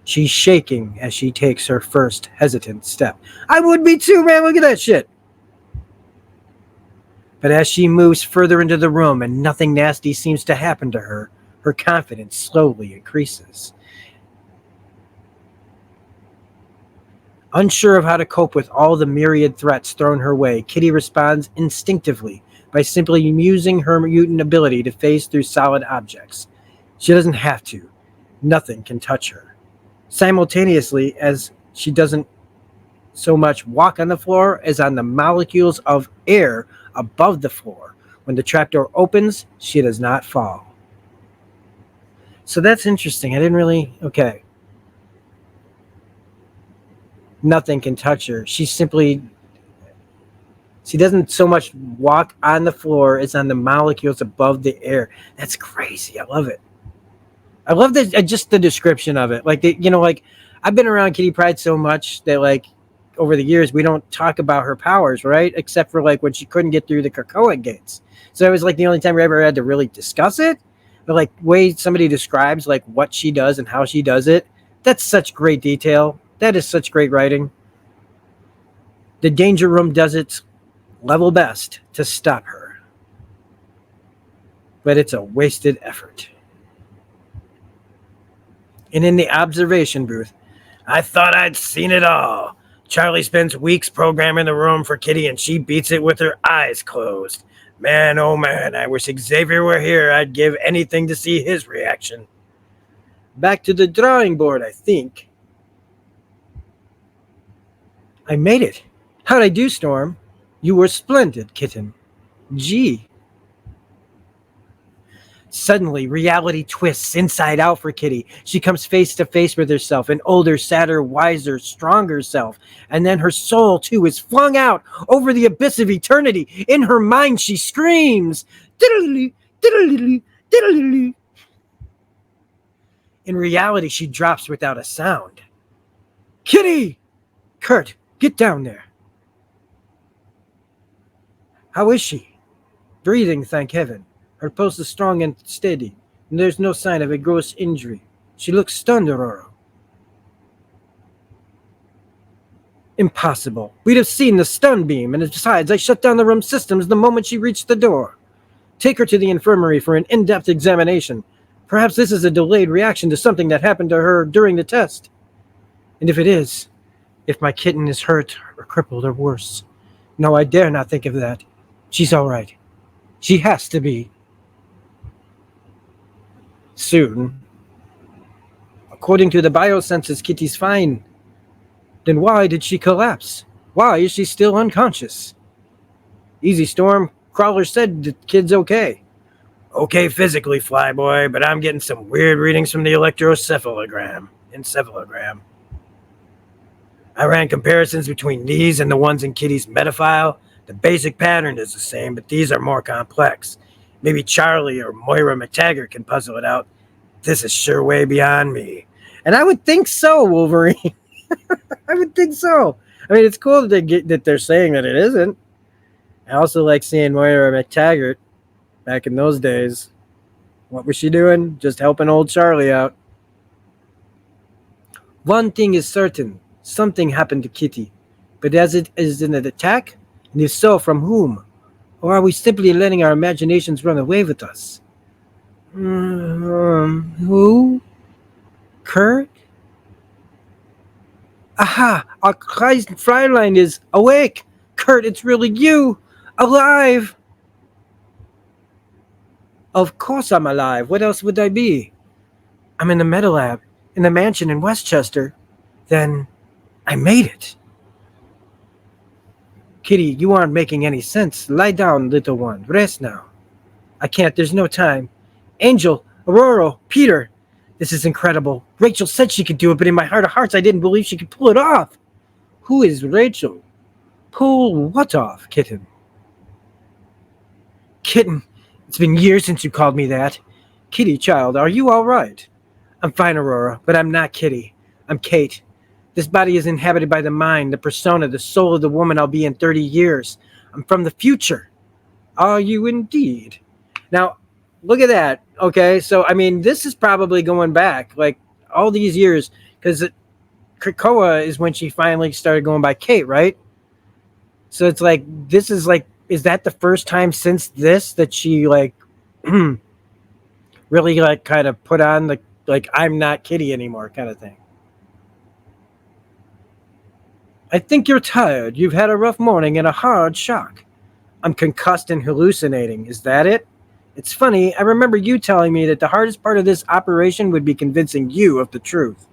Speaker 4: She's shaking as she takes her first hesitant step. I would be too, man. Look at that shit. But as she moves further into the room and nothing nasty seems to happen to her, her confidence slowly increases. Unsure of how to cope with all the myriad threats thrown her way, Kitty responds instinctively by simply using her mutant ability to phase through solid objects. She doesn't have to. Nothing can touch her. Simultaneously, as she doesn't so much walk on the floor as on the molecules of air above the floor. When the trapdoor opens, she does not fall. So that's interesting. Okay. Nothing can touch her. She doesn't so much walk on the floor as on the molecules above the air. That's crazy. I love it. I love just the description of it. Like, I've been around Kitty Pryde so much that, over the years, we don't talk about her powers, right? Except for, when she couldn't get through the Krakoa gates. So it was, the only time we ever had to really discuss it. But, way somebody describes, what she does and how she does it, that's such great detail. That is such great writing. The Danger Room does its level best to stop her. But it's a wasted effort. And in the observation booth, I thought I'd seen it all. Charlie spends weeks programming the room for Kitty, and she beats it with her eyes closed. Man, oh man, I wish Xavier were here. I'd give anything to see his reaction. Back to the drawing board, I think. I made it. How'd I do, Storm? You were splendid, kitten. Gee. Suddenly, reality twists inside out for Kitty. She comes face to face with herself, an older, sadder, wiser, stronger self. And then her soul, too, is flung out over the abyss of eternity. In her mind, she screams. Diddle-diddle, diddle-diddle, diddle-diddle. In reality, she drops without a sound. Kitty! Kurt, get down there. How is she? Breathing, thank heaven. Her pulse is strong and steady, and there's no sign of a gross injury. She looks stunned, Aurora. Impossible. We'd have seen the stun beam, and besides, I shut down the room systems the moment she reached the door. Take her to the infirmary for an in-depth examination. Perhaps this is a delayed reaction to something that happened to her during the test. And if it is, if my kitten is hurt or crippled or worse. No, I dare not think of that. She's all right. She has to be. Soon. According to the biosenses, Kitty's fine. Then why did she collapse? Why is she still unconscious? Easy, Storm. Crawler said the kid's okay. Okay physically, Flyboy, but I'm getting some weird readings from the encephalogram. I ran comparisons between these and the ones in Kitty's metafile. The basic pattern is the same, but these are more complex. Maybe Charlie or Moira McTaggart can puzzle it out. This is sure way beyond me. And I would think so, Wolverine. I would think so. I mean, it's cool that they're saying that it isn't. I also like seeing Moira McTaggart back in those days. What was she doing? Just helping old Charlie out. One thing is certain. Something happened to Kitty. But as it is an attack, and if so, from whom? Or are we simply letting our imaginations run away with us? Who? Kurt? Aha! Our Christ Fräulein is awake! Kurt, it's really you! Alive! Of course I'm alive. What else would I be? I'm in the Meta Lab, in the mansion in Westchester. Then I made it. Kitty, you aren't making any sense. Lie down, little one. Rest now. I can't. There's no time. Angel, Aurora, Peter. This is incredible. Rachel said she could do it, but in my heart of hearts, I didn't believe she could pull it off. Who is Rachel? Pull what off, Kitten? Kitten, it's been years since you called me that. Kitty, child, are you all right? I'm fine, Aurora, but I'm not Kitty. I'm Kate. This body is inhabited by the mind, the persona, the soul of the woman I'll be in 30 years. I'm from the future. Are you indeed? Now, look at that. Okay, so, I mean, this is probably going back, like, all these years, because Krakoa is when she finally started going by Kate, right? So it's like, this is like, is that the first time since this that she, like, really, like, kind of put on the, like, I'm not Kitty anymore kind of thing? I think you're tired. You've had a rough morning and a hard shock. I'm concussed and hallucinating. Is that it? It's funny, I remember you telling me that the hardest part of this operation would be convincing you of the truth.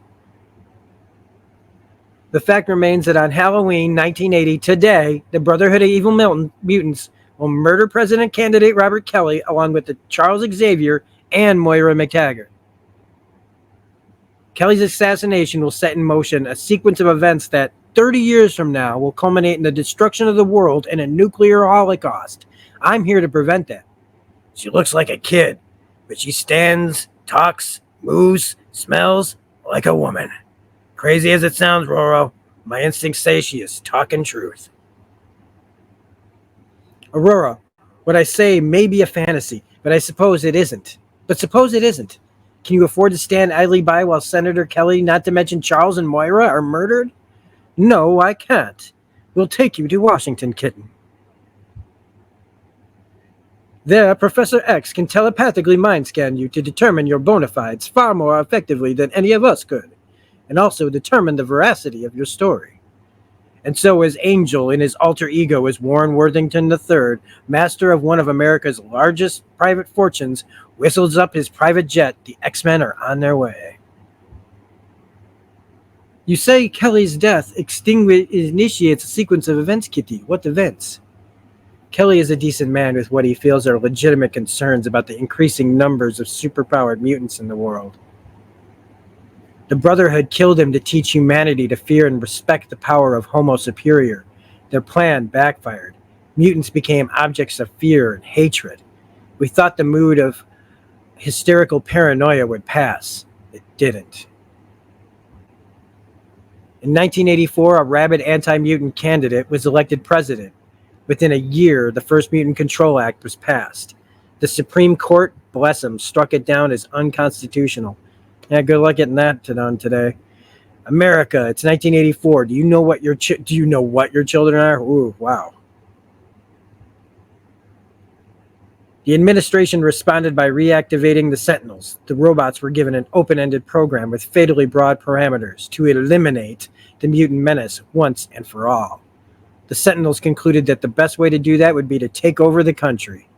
Speaker 4: The fact remains that on Halloween 1980, today, the Brotherhood of Evil Mutants will murder President candidate Robert Kelly along with the Charles Xavier and Moira McTaggart. Kelly's assassination will set in motion a sequence of events that 30 years from now will culminate in the destruction of the world and a nuclear holocaust. I'm here to prevent that. She looks like a kid, but she stands, talks, moves, smells like a woman. Crazy as it sounds, Roro, my instincts say she is talking truth. Aurora, what I say may be a fantasy, but I suppose it isn't. But suppose it isn't. Can you afford to stand idly by while Senator Kelly, not to mention Charles and Moira, are murdered? No, I can't. We'll take you to Washington, Kitten. There, Professor X can telepathically mind scan you to determine your bona fides far more effectively than any of us could, and also determine the veracity of your story. And so as Angel in his alter ego as Warren Worthington III, master of one of America's largest private fortunes, whistles up his private jet, the X-Men are on their way. You say Kelly's death initiates a sequence of events, Kitty. What events? Kelly is a decent man with what he feels are legitimate concerns about the increasing numbers of superpowered mutants in the world. The Brotherhood killed him to teach humanity to fear and respect the power of Homo Superior. Their plan backfired. Mutants became objects of fear and hatred. We thought the mood of hysterical paranoia would pass. It didn't. In 1984, a rabid anti-mutant candidate was elected president. Within a year, the first Mutant Control Act was passed. The Supreme Court, bless them, struck it down as unconstitutional. Yeah, good luck getting that done today. America, it's 1984. Do you know what your children are? Ooh, wow. The administration responded by reactivating the Sentinels. The robots were given an open-ended program with fatally broad parameters to eliminate the mutant menace once and for all. The Sentinels concluded that the best way to do that would be to take over the country.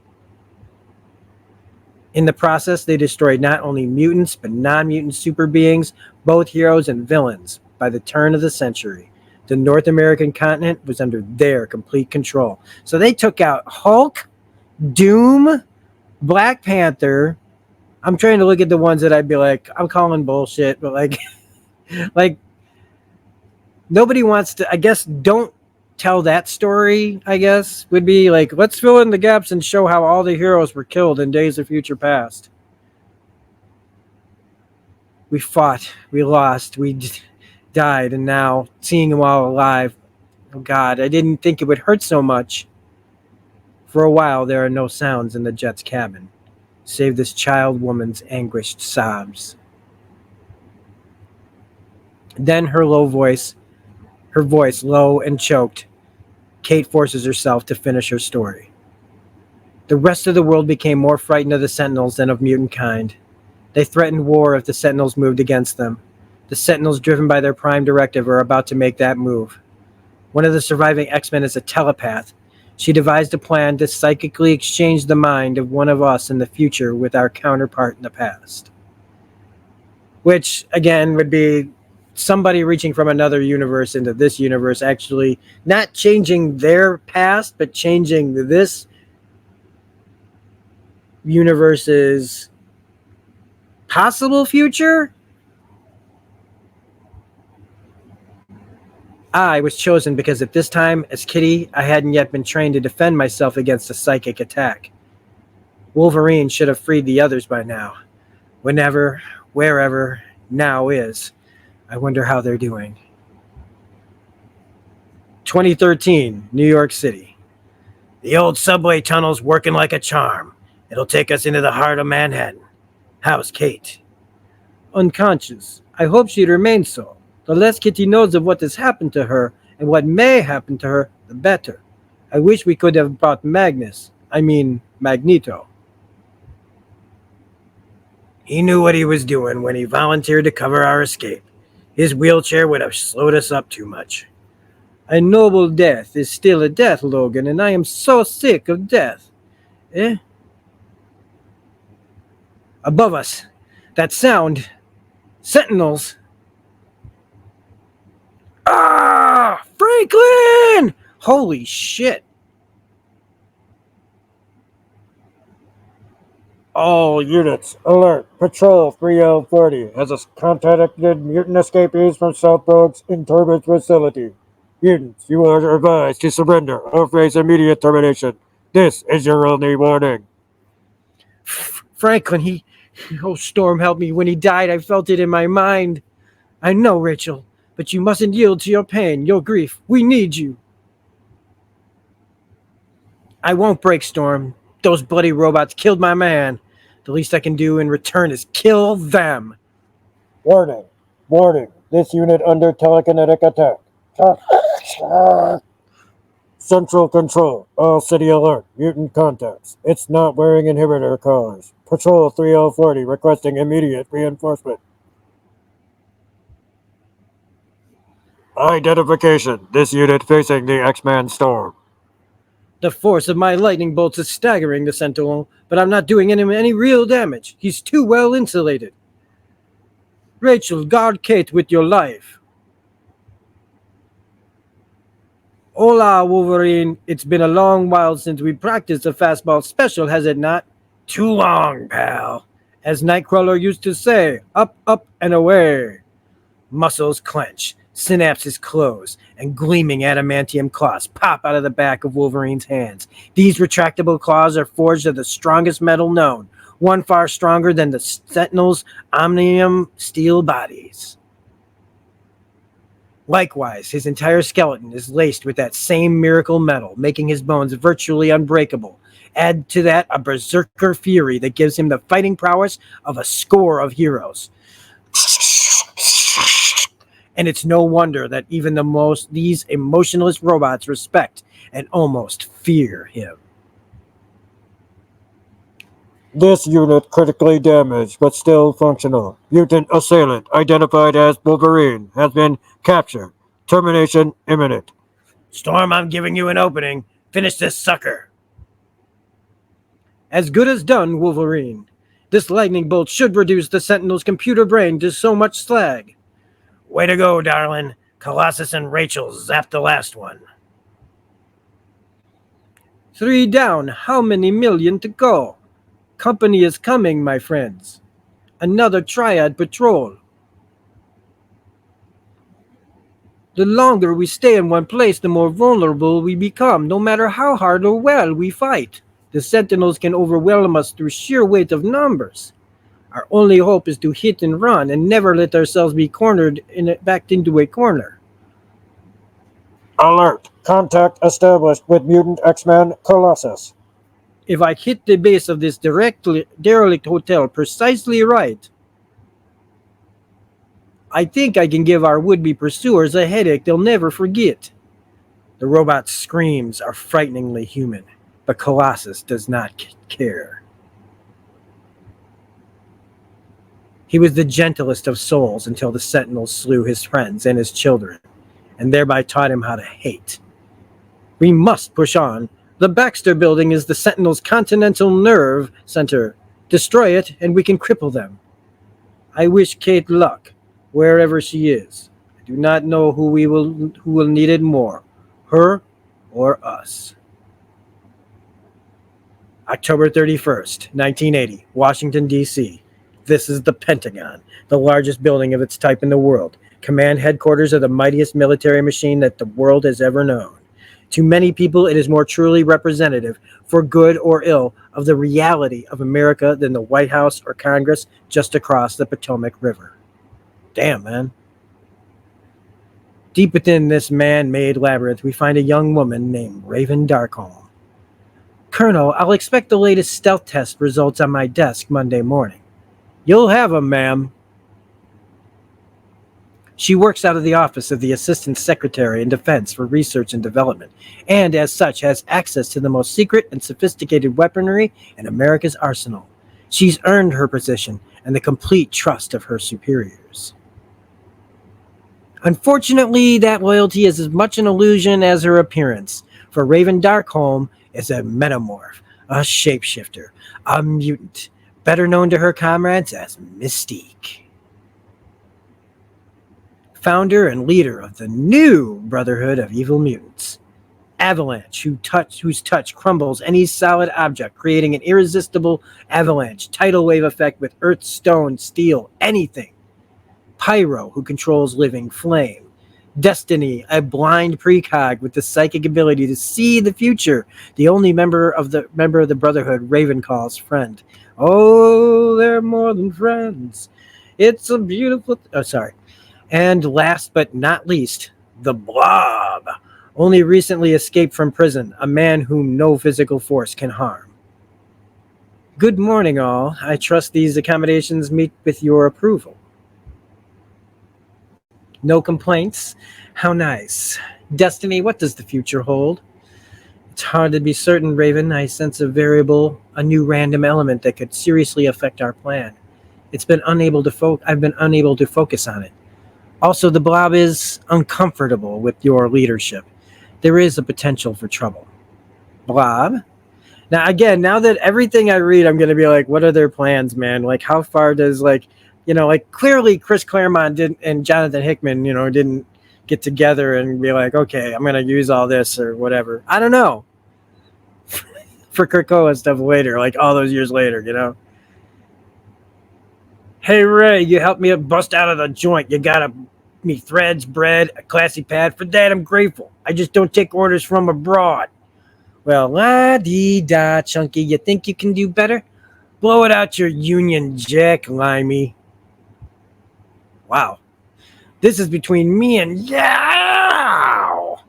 Speaker 4: In the process, they destroyed not only mutants, but non-mutant super beings, both heroes and villains. By the turn of the century, the North American continent was under their complete control. So they took out Hulk, Doom, Black Panther. I'm trying to look at the ones that I'd be like, I'm calling bullshit, but like nobody wants to, I guess, don't tell that story, I guess, would be like, let's fill in the gaps and show how all the heroes were killed in Days of Future Past. We fought, we lost, we died, and now seeing them all alive, oh God, I didn't think it would hurt so much. For a while, there are no sounds in the jet's cabin, save this child woman's anguished sobs. Then her voice low and choked, Kate forces herself to finish her story. The rest of the world became more frightened of the Sentinels than of mutant kind. They threatened war if the Sentinels moved against them. The Sentinels, driven by their prime directive, are about to make that move. One of the surviving X-Men is a telepath. She devised a plan to psychically exchange the mind of one of us in the future with our counterpart in the past. Which, again, would be somebody reaching from another universe into this universe, actually not changing their past, but changing this universe's possible future. I was chosen because at this time, as Kitty, I hadn't yet been trained to defend myself against a psychic attack. Wolverine should have freed the others by now. Whenever, wherever, now is. I wonder how they're doing. 2013, New York City. The old subway tunnel's working like a charm. It'll take us into the heart of Manhattan. How's Kate? Unconscious. I hope she'd remain so. The less Kitty knows of what has happened to her and what may happen to her, the better. I wish we could have brought Magneto. He knew what he was doing when he volunteered to cover our escape. His wheelchair would have slowed us up too much. A noble death is still a death, Logan, and I am so sick of death. Above us, that sound. Sentinels. Ah! Franklin! Holy shit.
Speaker 6: All units, alert. Patrol 3L40 has contacted mutant escapees from South Bronx internment facility. Mutants, you are advised to surrender or face immediate termination. This is your only warning.
Speaker 4: Franklin, Storm helped me. When he died, I felt it in my mind. I know, Rachel, but you mustn't yield to your pain, your grief. We need you. I won't break, Storm. Those bloody robots killed my man. The least I can do in return is kill them.
Speaker 6: Warning. This unit under telekinetic attack. Central control. All city alert. Mutant contacts. It's not wearing inhibitor collars. Patrol 3L40 requesting immediate reinforcement. Identification. This unit facing the X-Man storm.
Speaker 4: The force of my lightning bolts is staggering the Sentinel, but I'm not doing him any real damage. He's too well insulated. Rachel, guard Kate with your life. Hola, Wolverine. It's been a long while since we practiced a fastball special, has it not? Too long, pal. As Nightcrawler used to say, up, up, and away. Muscles clench, synapses close, and gleaming adamantium claws pop out of the back of Wolverine's hands. These retractable claws are forged of the strongest metal known. one far stronger than the Sentinel's omnium steel bodies. Likewise, his entire skeleton is laced with that same miracle metal, making his bones virtually unbreakable. Add to that a berserker fury that gives him the fighting prowess of a score of heroes. And it's no wonder that even these emotionless robots respect and almost fear him.
Speaker 6: This unit critically damaged but still functional. Mutant assailant identified as Wolverine has been captured. Termination imminent.
Speaker 4: Storm, I'm giving you an opening. Finish this sucker. As good as done, Wolverine. This lightning bolt should reduce the Sentinel's computer brain to so much slag. Way to go, darling. Colossus and Rachel zapped the last one. 3 down. How many million to go? Company is coming, my friends. Another triad patrol. The longer we stay in one place, the more vulnerable we become, no matter how hard or well we fight. The Sentinels can overwhelm us through sheer weight of numbers. Our only hope is to hit and run and never let ourselves be backed into a corner.
Speaker 6: Alert. Contact established with Mutant X-Men Colossus.
Speaker 4: If I hit the base of this derelict hotel precisely right, I think I can give our would-be pursuers a headache they'll never forget. The robot's screams are frighteningly human, but Colossus does not care. He was the gentlest of souls until the Sentinels slew his friends and his children, and thereby taught him how to hate. We must push on. The Baxter Building is the Sentinel's continental nerve center. Destroy it, and we can cripple them. I wish Kate luck, wherever she is. I do not know who will need it more, her or us. October 31st, 1980, Washington, D.C. This is the Pentagon, the largest building of its type in the world, command headquarters of the mightiest military machine that the world has ever known. To many people, it is more truly representative, for good or ill, of the reality of America than the White House or Congress just across the Potomac River. Damn, man. Deep within this man-made labyrinth, we find a young woman named Raven Darkholme. Colonel, I'll expect the latest stealth test results on my desk Monday morning. You'll have them, ma'am. She works out of the office of the Assistant Secretary in Defense for Research and Development, and as such has access to the most secret and sophisticated weaponry in America's arsenal. She's earned her position and the complete trust of her superiors. Unfortunately, that loyalty is as much an illusion as her appearance, for Raven Darkholme is a metamorph, a shapeshifter, a mutant, better known to her comrades as Mystique. Founder and leader of the new Brotherhood of Evil Mutants. Avalanche, whose touch crumbles any solid object, creating an irresistible avalanche, tidal wave effect with earth, stone, steel, anything. Pyro, who controls living flame. Destiny, a blind precog with the psychic ability to see the future, the only member of the Brotherhood Raven calls friend. Oh, they're more than friends. It's a beautiful... And last but not least, the Blob, only recently escaped from prison, a man whom no physical force can harm. Good morning, all. I trust these accommodations meet with your approval. No complaints? How nice. Destiny, what does the future hold? It's hard to be certain, Raven. I sense a variable, a new random element that could seriously affect our plan. I've been unable to focus on it. Also, the Blob is uncomfortable with your leadership. There is a potential for trouble. Blob? Now, again, now that everything I read, I'm going to be like, what are their plans, man? Like, how far does, clearly Chris Claremont and Jonathan Hickman, didn't get together and be like, okay, I'm going to use all this or whatever. I don't know. For Krakoa and stuff later, like all those years later, Hey, Ray, you helped me bust out of the joint. You got me threads, bread, a classy pad. For that, I'm grateful. I just don't take orders from abroad. Well, la-dee-da, Chunky. You think you can do better? Blow it out your Union Jack, Limey. Wow. This is between me and Yow!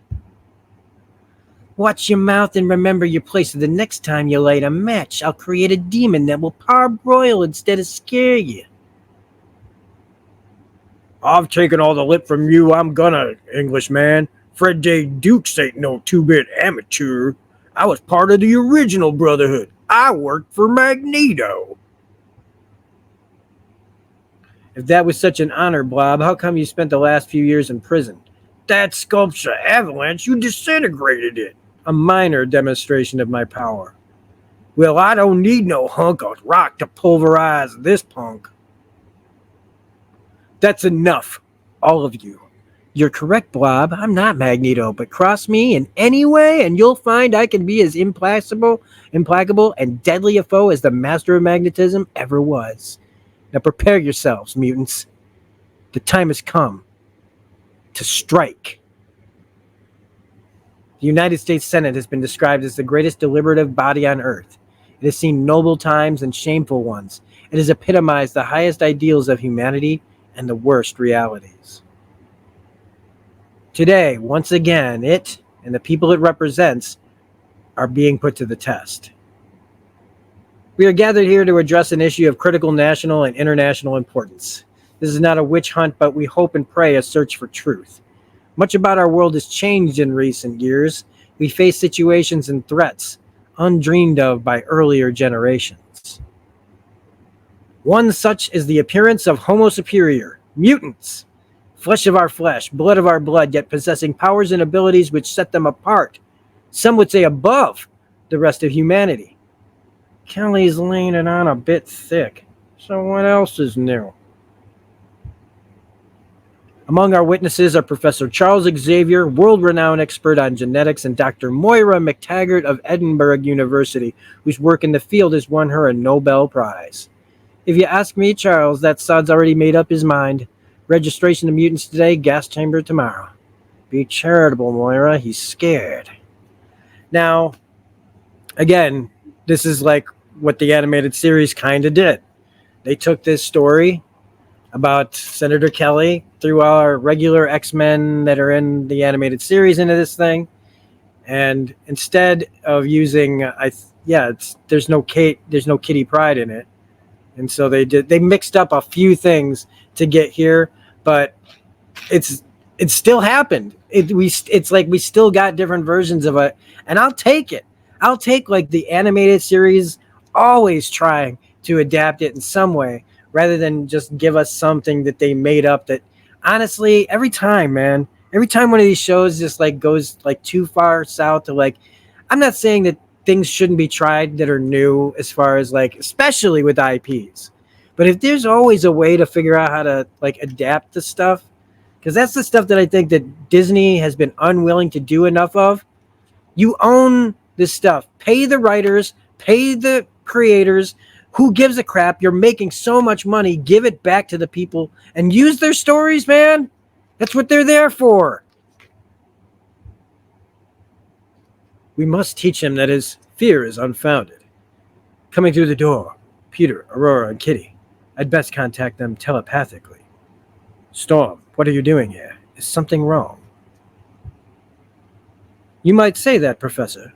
Speaker 4: Watch your mouth and remember your place. The next time you light a match, I'll create a demon that will parboil instead of scare you. I've taken all the lip from you. I'm gonna, Englishman. Fred J. Dukes ain't no two-bit amateur. I was part of the original Brotherhood. I worked for Magneto. If that was such an honor, Blob, how come you spent the last few years in prison? That sculpture avalanche, you disintegrated it. A minor demonstration of my power. Well, I don't need no hunk of rock to pulverize this punk. That's enough, all of you. You're correct, Blob. I'm not Magneto, but cross me in any way, and you'll find I can be as implacable, and deadly a foe as the master of magnetism ever was. Now prepare yourselves, mutants. The time has come to strike. The United States Senate has been described as the greatest deliberative body on earth. It has seen noble times and shameful ones. It has epitomized the highest ideals of humanity and the worst realities. Today, once again, it and the people it represents are being put to the test. We are gathered here to address an issue of critical national and international importance. This is not a witch hunt, but we hope and pray a search for truth. Much about our world has changed in recent years. We face situations and threats undreamed of by earlier generations. One such is the appearance of Homo superior, mutants, flesh of our flesh, blood of our blood, yet possessing powers and abilities which set them apart. Some would say above the rest of humanity. Kelly's laying it on a bit thick. So what else is new? Among our witnesses are Professor Charles Xavier, world-renowned expert on genetics, and Dr. Moira McTaggart of Edinburgh University, whose work in the field has won her a Nobel Prize. If you ask me, Charles, that sod's already made up his mind. Registration of mutants today, gas chamber tomorrow. Be charitable, Moira. He's scared. Now, again, this is like what the animated series kind of did. They took this story about Senator Kelly, threw our regular X-Men that are in the animated series into this thing, and instead of using, there's no Kitty Pryde in it, and so they mixed up a few things to get here, but it still happened. It's like we still got different versions of it, and I'll take it. I'll take like the animated series always trying to adapt it in some way, rather than just give us something that they made up that, honestly, every time one of these shows just like goes like too far south to like, I'm not saying that things shouldn't be tried that are new as far as like, especially with IPs. But if there's always a way to figure out how to like adapt the stuff, because that's the stuff that I think that Disney has been unwilling to do enough of. You own this stuff. Pay the writers, pay the creators. Who gives a crap? You're making so much money. Give it back to the people and use their stories, man. That's what they're there for. We must teach him that his fear is unfounded. Coming through the door, Peter, Aurora, and Kitty. I'd best contact them telepathically. Storm, what are you doing here? Is something wrong? You might say that, Professor.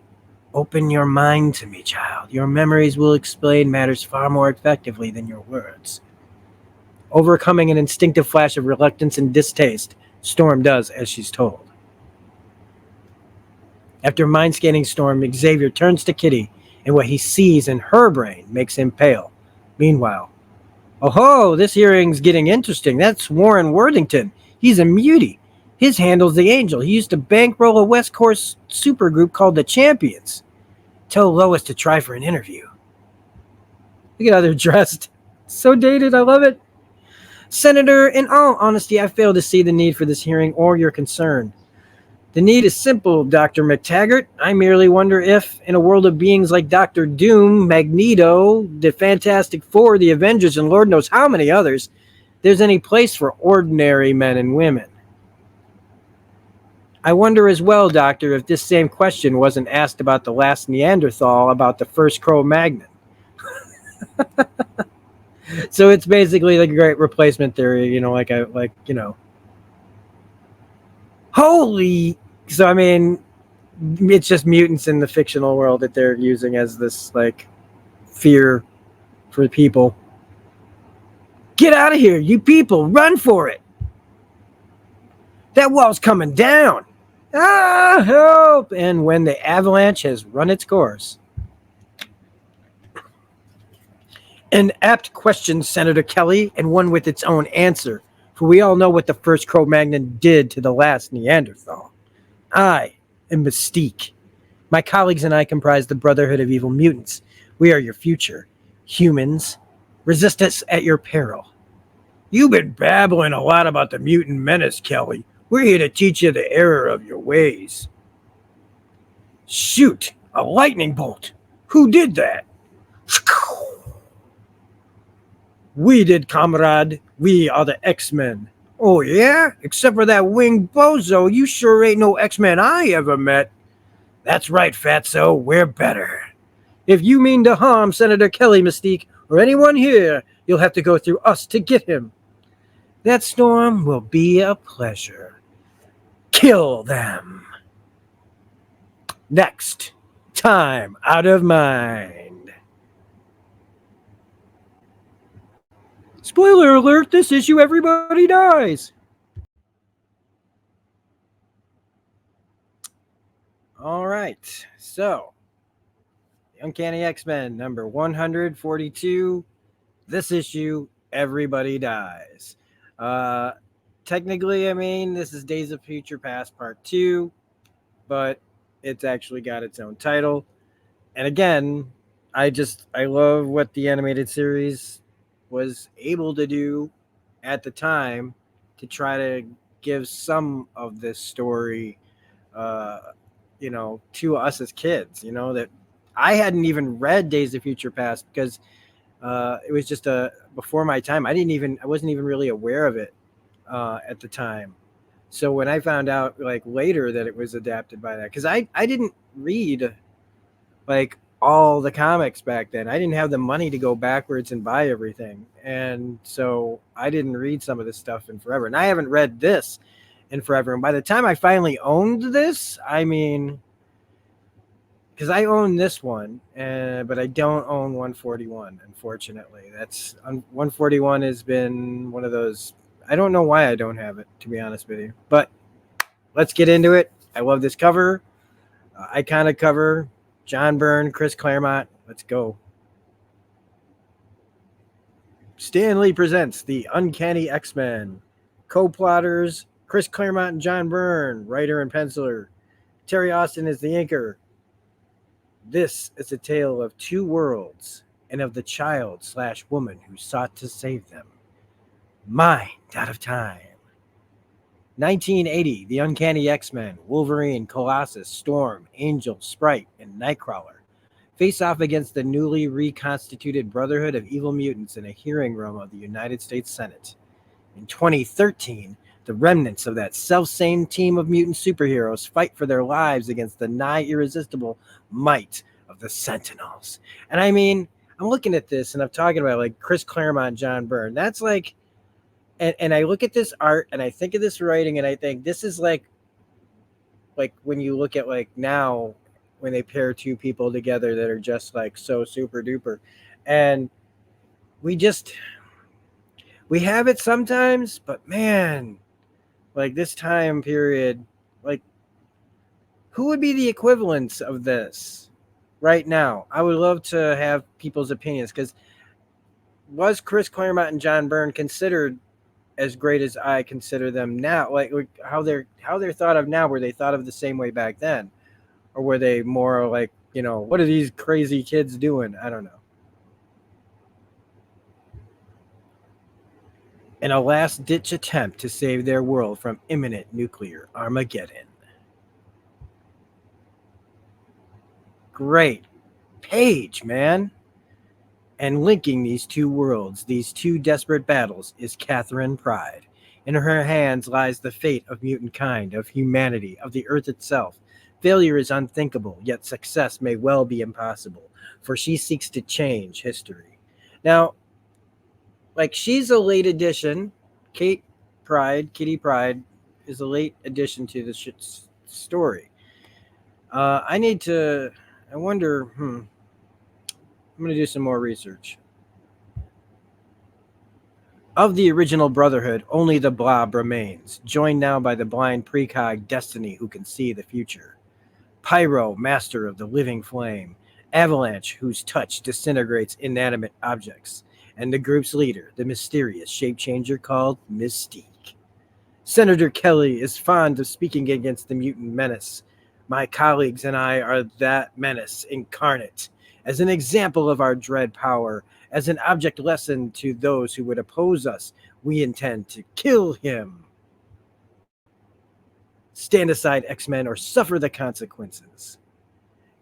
Speaker 4: Open your mind to me, child. Your memories will explain matters far more effectively than your words. Overcoming an instinctive flash of reluctance and distaste, Storm does as she's told. After mind-scanning Storm, Xavier turns to Kitty, and what he sees in her brain makes him pale. Meanwhile, oh, this hearing's getting interesting. That's Warren Worthington. He's a mutie. His handle's the Angel. He used to bankroll a West Coast supergroup called the Champions. Tell Lois to try for an interview. Look at how they're dressed. So dated. I love it. Senator, in all honesty, I fail to see the need for this hearing or your concern. The need is simple, Dr. McTaggart. I merely wonder if, in a world of beings like Dr. Doom, Magneto, the Fantastic Four, the Avengers, and Lord knows how many others, there's any place for ordinary men and women. I wonder as well, Doctor, if this same question wasn't asked about the last Neanderthal about the first Cro-Magnon. So it's basically the great replacement theory, holy. So I mean, it's just mutants in the fictional world that they're using as this like fear for people. Get out of here, you people! Run for it! That wall's coming down! Ah, help! And when the avalanche has run its course. An apt question, Senator Kelly, and one with its own answer, for we all know what the first Cro-Magnon did to the last Neanderthal. I am Mystique. My colleagues and I comprise the Brotherhood of Evil Mutants. We are your future. Humans, resist us at your peril. You've been babbling a lot about the mutant menace, Kelly. We're here to teach you the error of your ways. Shoot! A lightning bolt! Who did that? We did, comrade. We are the X-Men. Oh, yeah? Except for that winged bozo, you sure ain't no X-Men I ever met. That's right, fatso. We're better. If you mean to harm Senator Kelly, Mystique, or anyone here, you'll have to go through us to get him. That storm will be a pleasure. Kill them. Next, time out of mind. Spoiler alert, this issue everybody dies. All right, so Uncanny X-Men number 142. This issue, everybody dies. Technically, I mean, this is Days of Future Past Part 2, but it's actually got its own title. And again, I love what the animated series was able to do at the time to try to give some of this story, to us as kids, that I hadn't even read Days of Future Past because it was just before my time. I wasn't even really aware of it at the time. So when I found out like later that it was adapted by that, because I didn't read like all the comics back then. I didn't have the money to go backwards and buy everything. And so I didn't read some of this stuff in forever. And I haven't read this in forever. And by the time I finally owned this, I mean, because I own this one, but I don't own 141, unfortunately. 141 has been one of those. I don't know why I don't have it, to be honest with you. But let's get into it. I love this cover. Iconic cover. John Byrne, Chris Claremont. Let's go. Stan Lee presents the Uncanny X-Men. Co-plotters, Chris Claremont and John Byrne. Writer and penciler. Terry Austin is the inker. This is a tale of two worlds and of the child/woman who sought to save them. Mind out of time. 1980, The Uncanny X-Men, Wolverine, Colossus, Storm, Angel, Sprite, and Nightcrawler face off against the newly reconstituted Brotherhood of Evil Mutants in a hearing room of the United States Senate. In 2013, the remnants of that self-same team of mutant superheroes fight for their lives against the nigh irresistible might of the Sentinels. And I mean, I'm looking at this and I'm talking about like Chris Claremont, John Byrne. That's like, and I look at this art and I think of this writing and I think this is like when you look at like now when they pair two people together that are just like so super duper. And we have it sometimes, but man, like this time period, like who would be the equivalents of this right now? I would love to have people's opinions, because was Chris Claremont and John Byrne considered as great as I consider them now? Like how they're thought of now. Were they thought of the same way back then, or were they more like, what are these crazy kids doing? I don't know. In a last-ditch attempt to save their world from imminent nuclear Armageddon. Great page, man. And linking these two worlds, these two desperate battles, is Catherine Pryde. In her hands lies the fate of mutant kind, of humanity, of the earth itself. Failure is unthinkable, yet success may well be impossible, for she seeks to change history. Now, like, she's a late addition. Kitty Pride is a late addition to the story. I wonder, I'm going to do some more research. Of the original Brotherhood, only the Blob remains, joined now by the blind precog Destiny who can see the future. Pyro, master of the living flame. Avalanche, whose touch disintegrates inanimate objects. And the group's leader, the mysterious shape-changer called Mystique. Senator Kelly is fond of speaking against the mutant menace. My colleagues and I are that menace incarnate. As an example of our dread power, as an object lesson to those who would oppose us, we intend to kill him. Stand aside, X-Men, or suffer the consequences.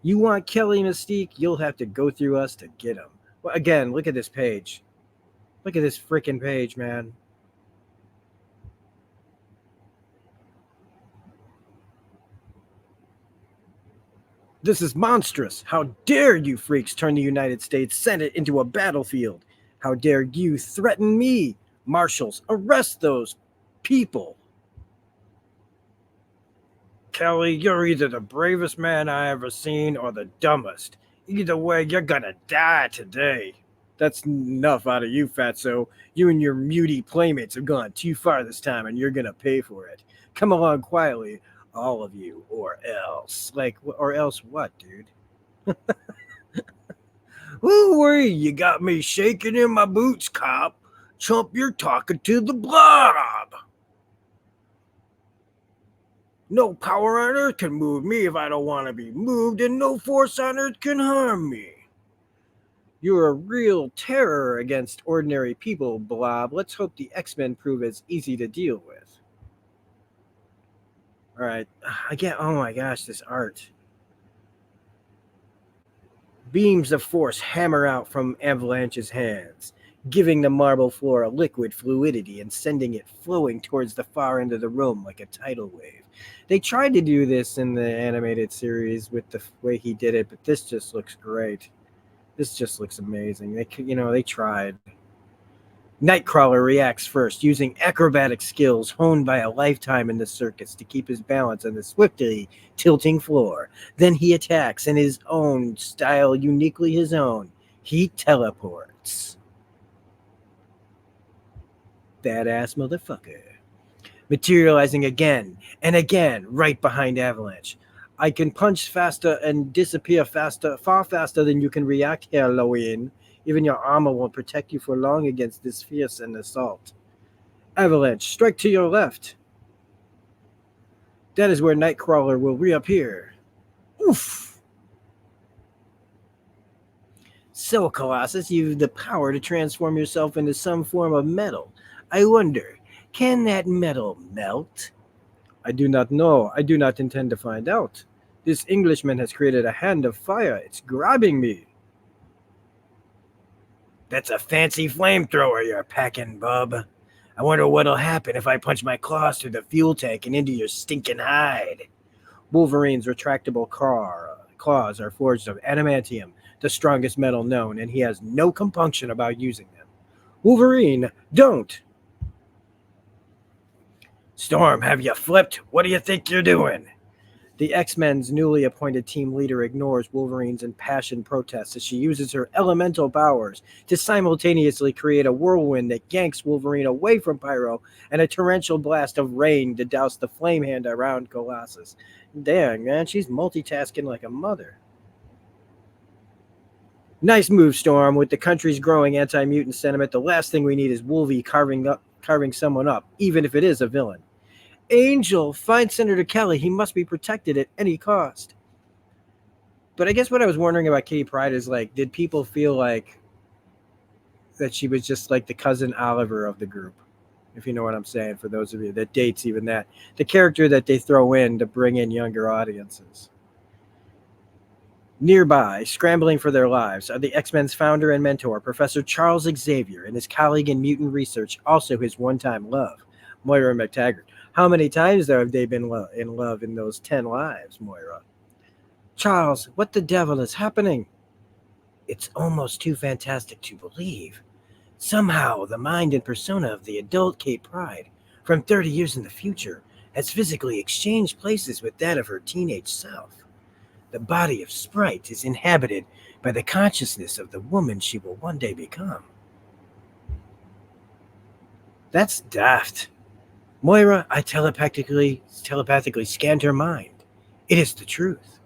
Speaker 4: You want Kelly Mystique, you'll have to go through us to get him. Well, again, look at this page. Look at this freaking page, man. This is monstrous. How dare you freaks turn the United States Senate into a battlefield? How dare you threaten me? Marshals, arrest those people. Kelly, you're either the bravest man I ever seen or the dumbest. Either way, you're gonna die today. That's enough out of you, fatso. You and your muty playmates have gone too far this time, and you're gonna pay for it. Come along quietly, all of you, or else. Like, or else what, dude? Ooh-wee, you got me shaking in my boots, cop. Chump, you're talking to the blob. No power on earth can move me if I don't want to be moved, and no force on earth can harm me. You're a real terror against ordinary people, Blob. Let's hope the X-Men prove as easy to deal with. All right. Again, oh my gosh, this art. Beams of force hammer out from Avalanche's hands, giving the marble floor a liquid fluidity and sending it flowing towards the far end of the room like a tidal wave. They tried to do this in the animated series with the way he did it, but this just looks great. This just looks amazing. They tried. Nightcrawler reacts first, using acrobatic skills honed by a lifetime in the circus to keep his balance on the swiftly tilting floor. Then he attacks in his own style, uniquely his own. He teleports. Badass motherfucker. Materializing again and again right behind Avalanche. I can punch faster and disappear faster, far faster than you can react, Halloween. Even your armor won't protect you for long against this fierce and assault. Avalanche, strike to your left. That is where Nightcrawler will reappear. Oof! So, Colossus, you've the power to transform yourself into some form of metal. I wonder, can that metal melt? I do not know. I do not intend to find out. This Englishman has created a hand of fire. It's grabbing me. That's a fancy flamethrower you're packing, bub. I wonder what'll happen if I punch my claws through the fuel tank and into your stinking hide. Wolverine's retractable claws are forged of adamantium, the strongest metal known, and he has no compunction about using them. Wolverine, don't! Storm, have you flipped? What do you think you're doing? The X-Men's newly appointed team leader ignores Wolverine's impassioned protests as she uses her elemental powers to simultaneously create a whirlwind that yanks Wolverine away from Pyro and a torrential blast of rain to douse the flame hand around Colossus. Dang, man, she's multitasking like a mother. Nice move, Storm. With the country's growing anti-mutant sentiment, the last thing we need is Wolvie carving someone up, even if it is a villain. Angel, find Senator Kelly. He must be protected at any cost. But I guess what I was wondering about Kitty Pryde is, like, did people feel like that she was just like the cousin Oliver of the group? If you know what I'm saying, for those of you that dates even that. The character that they throw in to bring in younger audiences. Nearby, scrambling for their lives, are the X-Men's founder and mentor, Professor Charles Xavier, and his colleague in mutant research, also his one-time love, Moira McTaggart. How many times have they been in love in those 10 lives, Moira? Charles, what the devil is happening? It's almost too fantastic to believe. Somehow, the mind and persona of the adult Kate Pride, from 30 years in the future, has physically exchanged places with that of her teenage self. The body of Sprite is inhabited by the consciousness of the woman she will one day become. That's daft. Moira, I telepathically scanned her mind. It is the truth.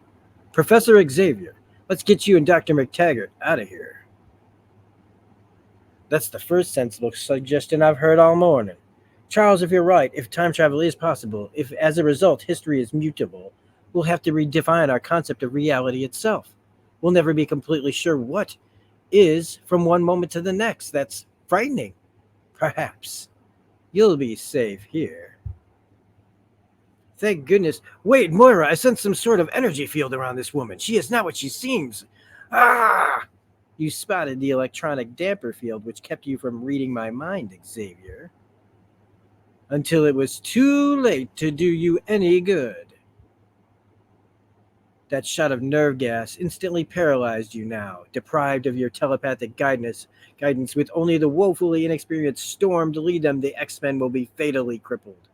Speaker 4: Professor Xavier, let's get you and Dr. McTaggart out of here. That's the first sensible suggestion I've heard all morning. Charles, if you're right, if time travel is possible, if as a result history is mutable, we'll have to redefine our concept of reality itself. We'll never be completely sure what is from one moment to the next. That's frightening. Perhaps. You'll be safe here. Thank goodness. Wait, Moira, I sense some sort of energy field around this woman. She is not what she seems. Ah! You spotted the electronic damper field which kept you from reading my mind, Xavier. Until it was too late to do you any good. That shot of nerve gas instantly paralyzed you now, deprived of your telepathic guidance with only the woefully inexperienced Storm to lead them, the X-Men will be fatally crippled.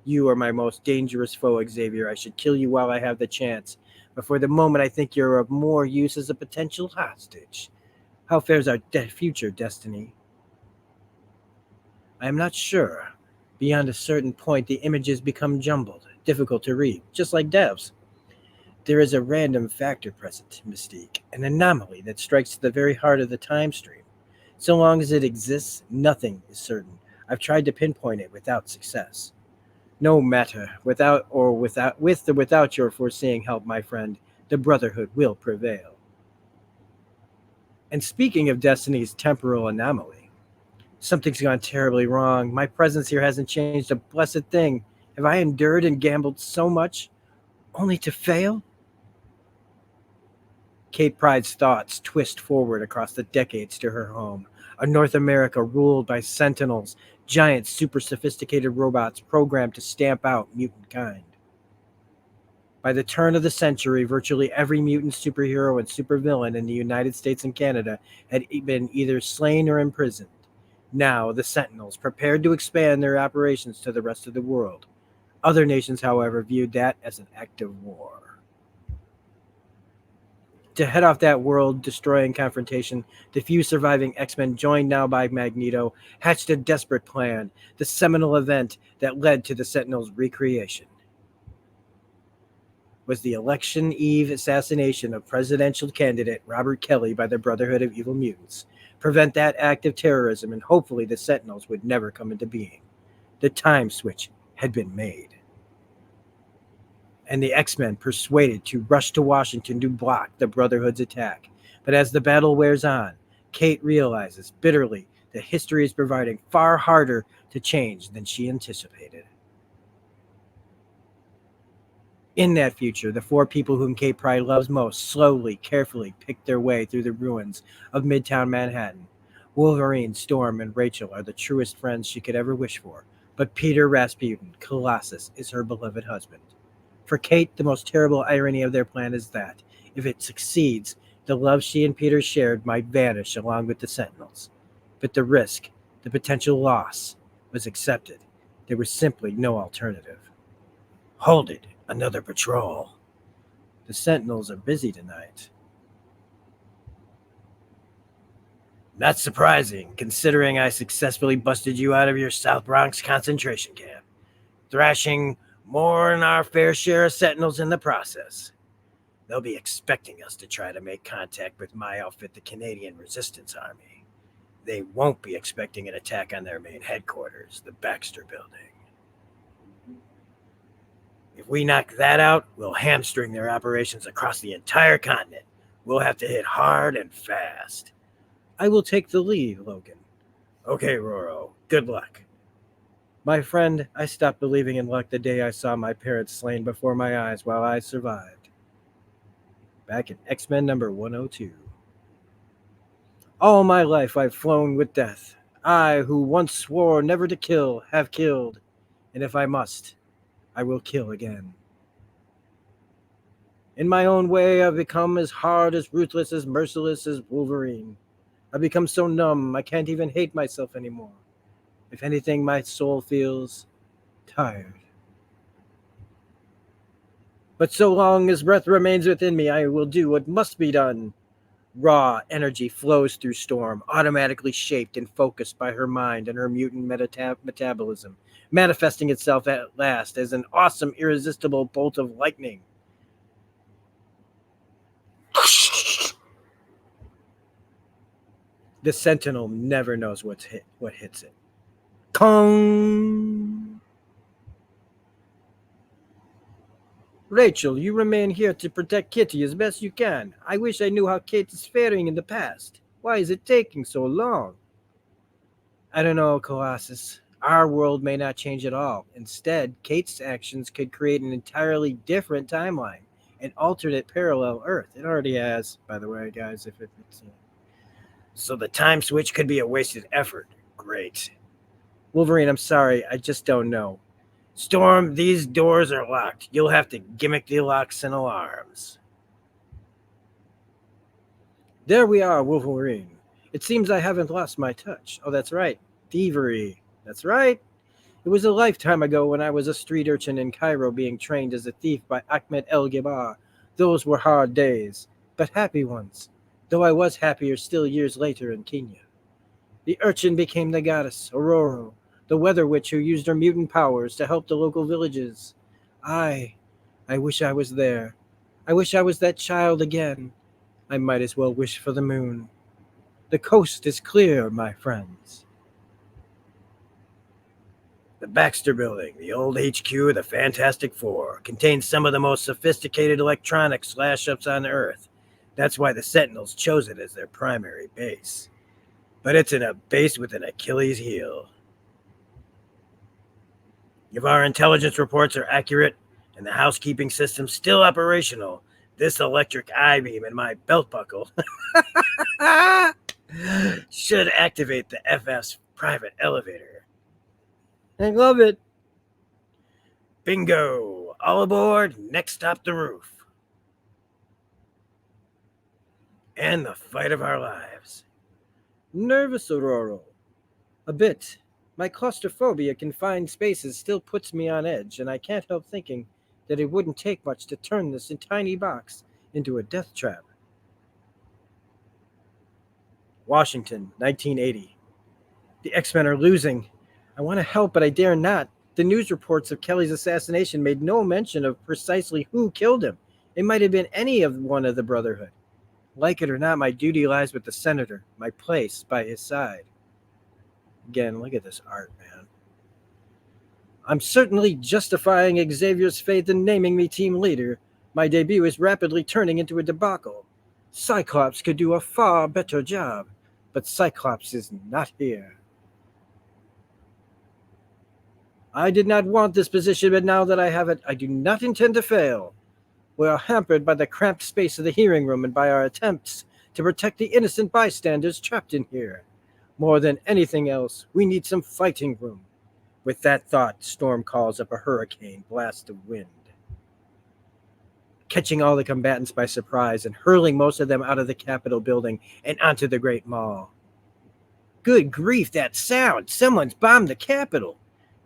Speaker 4: You are my most dangerous foe, Xavier. I should kill you while I have the chance. But for the moment, I think you're of more use as a potential hostage. How fares our future destiny? I am not sure. Beyond a certain point, the images become jumbled, difficult to read, just like devs. There is a random factor present, Mystique, an anomaly that strikes to the very heart of the time stream. So long as it exists, nothing is certain. I've tried to pinpoint it without success. No matter, with or without your foreseeing help, my friend, the Brotherhood will prevail. And speaking of Destiny's temporal anomaly, something's gone terribly wrong. My presence here hasn't changed a blessed thing. Have I endured and gambled so much, only to fail? Kate Pride's thoughts twist forward across the decades to her home, a North America ruled by sentinels, giant super sophisticated robots programmed to stamp out mutant kind. By the turn of the century, virtually every mutant superhero and supervillain in the United States and Canada had been either slain or imprisoned. Now, the Sentinels prepared to expand their operations to the rest of the world. Other nations, however, viewed that as an act of war. To head off that world-destroying confrontation, the few surviving X-Men, joined now by Magneto, hatched a desperate plan, the seminal event that led to the Sentinels' recreation. Was the election eve assassination of presidential candidate Robert Kelly by the Brotherhood of Evil Mutants. Prevent that act of terrorism, and hopefully the Sentinels would never come into being. The time switch had been made. And the X-Men persuaded to rush to Washington to block the Brotherhood's attack. But as the battle wears on, Kate realizes bitterly that history is providing far harder to change than she anticipated. In that future, the four people whom Kate Pride loves most slowly, carefully pick their way through the ruins of Midtown Manhattan. Wolverine, Storm, and Rachel are the truest friends she could ever wish for, but Peter Rasputin, Colossus, is her beloved husband. For Kate, the most terrible irony of their plan is that, if it succeeds, the love she and Peter shared might vanish along with the Sentinels. But the risk, the potential loss, was accepted. There was simply no alternative. Hold it, another patrol. The Sentinels are busy tonight. Not surprising, considering I successfully busted you out of your South Bronx concentration camp, thrashing more than our fair share of Sentinels in the process. They'll be expecting us to try to make contact with my outfit, the Canadian Resistance Army. They won't be expecting an attack on their main headquarters, the Baxter Building. If we knock that out, we'll hamstring their operations across the entire continent. We'll have to hit hard and fast. I will take the lead, Logan. Okay, Roro. Good luck. My friend, I stopped believing in luck the day I saw my parents slain before my eyes while I survived. Back in X-Men number 102. All my life I've flown with death. I, who once swore never to kill, have killed. And if I must, I will kill again. In my own way, I've become as hard, as ruthless, as merciless as Wolverine. I've become so numb, I can't even hate myself anymore. If anything, my soul feels tired. But so long as breath remains within me, I will do what must be done. Raw energy flows through Storm, automatically shaped and focused by her mind and her mutant metabolism, manifesting itself at last as an awesome, irresistible bolt of lightning. The Sentinel never knows what hits it. Kong! Rachel, you remain here to protect Kitty as best you can. I wish I knew how Kate is faring in the past. Why is it taking so long? I don't know, Colossus. Our world may not change at all. Instead, Kate's actions could create an entirely different timeline, an alternate parallel Earth. It already has, by the way, guys, if it's... So the time switch could be a wasted effort. Great. Wolverine, I'm sorry, I just don't know. Storm, these doors are locked. You'll have to gimmick the locks and alarms. There we are, Wolverine. It seems I haven't lost my touch. Oh, that's right. Thievery. That's right. It was a lifetime ago when I was a street urchin in Cairo being trained as a thief by Ahmed El Gibar. Those were hard days, but happy ones, though I was happier still years later in Kenya. The urchin became the goddess, Aurora, the weather witch who used her mutant powers to help the local villages. I wish I was there. I wish I was that child again. I might as well wish for the moon. The coast is clear, my friends. The Baxter Building, the old HQ of the Fantastic Four, contains some of the most sophisticated electronic slash-ups on Earth. That's why the Sentinels chose it as their primary base. But it's a base with an Achilles heel. If our intelligence reports are accurate and the housekeeping system still operational, this electric I-beam in my belt buckle should activate the FF's private elevator. I love it. Bingo! All aboard, next stop the roof. And the fight of our lives. Nervous, Aurora. A bit. My claustrophobia confined spaces still puts me on edge, and I can't help thinking that it wouldn't take much to turn this tiny box into a death trap. Washington, 1980. The X-Men are losing. I want to help, but I dare not. The news reports of Kelly's assassination made no mention of precisely who killed him. It might have been any of one of the Brotherhood. Like it or not, my duty lies with the Senator, my place by his side. Again, look at this art, man. I'm certainly justifying Xavier's faith in naming me team leader. My debut is rapidly turning into a debacle. Cyclops could do a far better job, but Cyclops is not here. I did not want this position, but now that I have it, I do not intend to fail. We are hampered by the cramped space of the hearing room and by our attempts to protect the innocent bystanders trapped in here. More than anything else, we need some fighting room. With that thought, Storm calls up a hurricane blast of wind, catching all the combatants by surprise and hurling most of them out of the Capitol building and onto the Great Mall. Good grief, that sound! Someone's bombed the Capitol!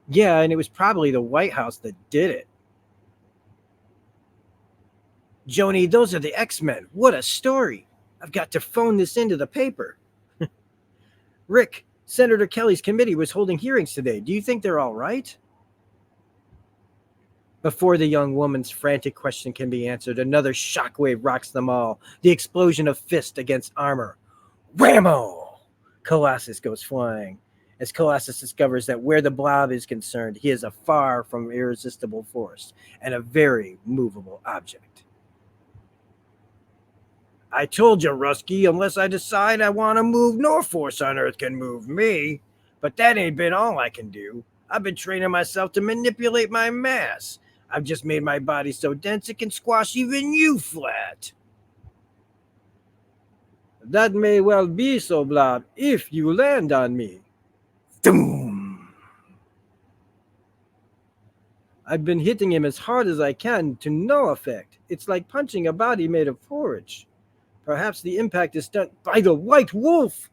Speaker 4: Yeah, and it was probably the White House that did it. Joni, those are the X-Men. What a story! I've got to phone this into the paper. Rick, Senator Kelly's committee was holding hearings today. Do you think they're all right? Before the young woman's frantic question can be answered, another shockwave rocks them all. The explosion of fist against armor. Whammo! Colossus goes flying. As Colossus discovers that where the Blob is concerned, he is a far from irresistible force and a very movable object. I told you, Rusky, unless I decide I want to move, no force on Earth can move me. But that ain't been all I can do. I've been training myself to manipulate my mass. I've just made my body so dense it can squash even you flat. That may well be so, Blob, if you land on me. Doom! I've been hitting him as hard as I can to no effect. It's like punching a body made of porridge. Perhaps the impact is done by the white wolf.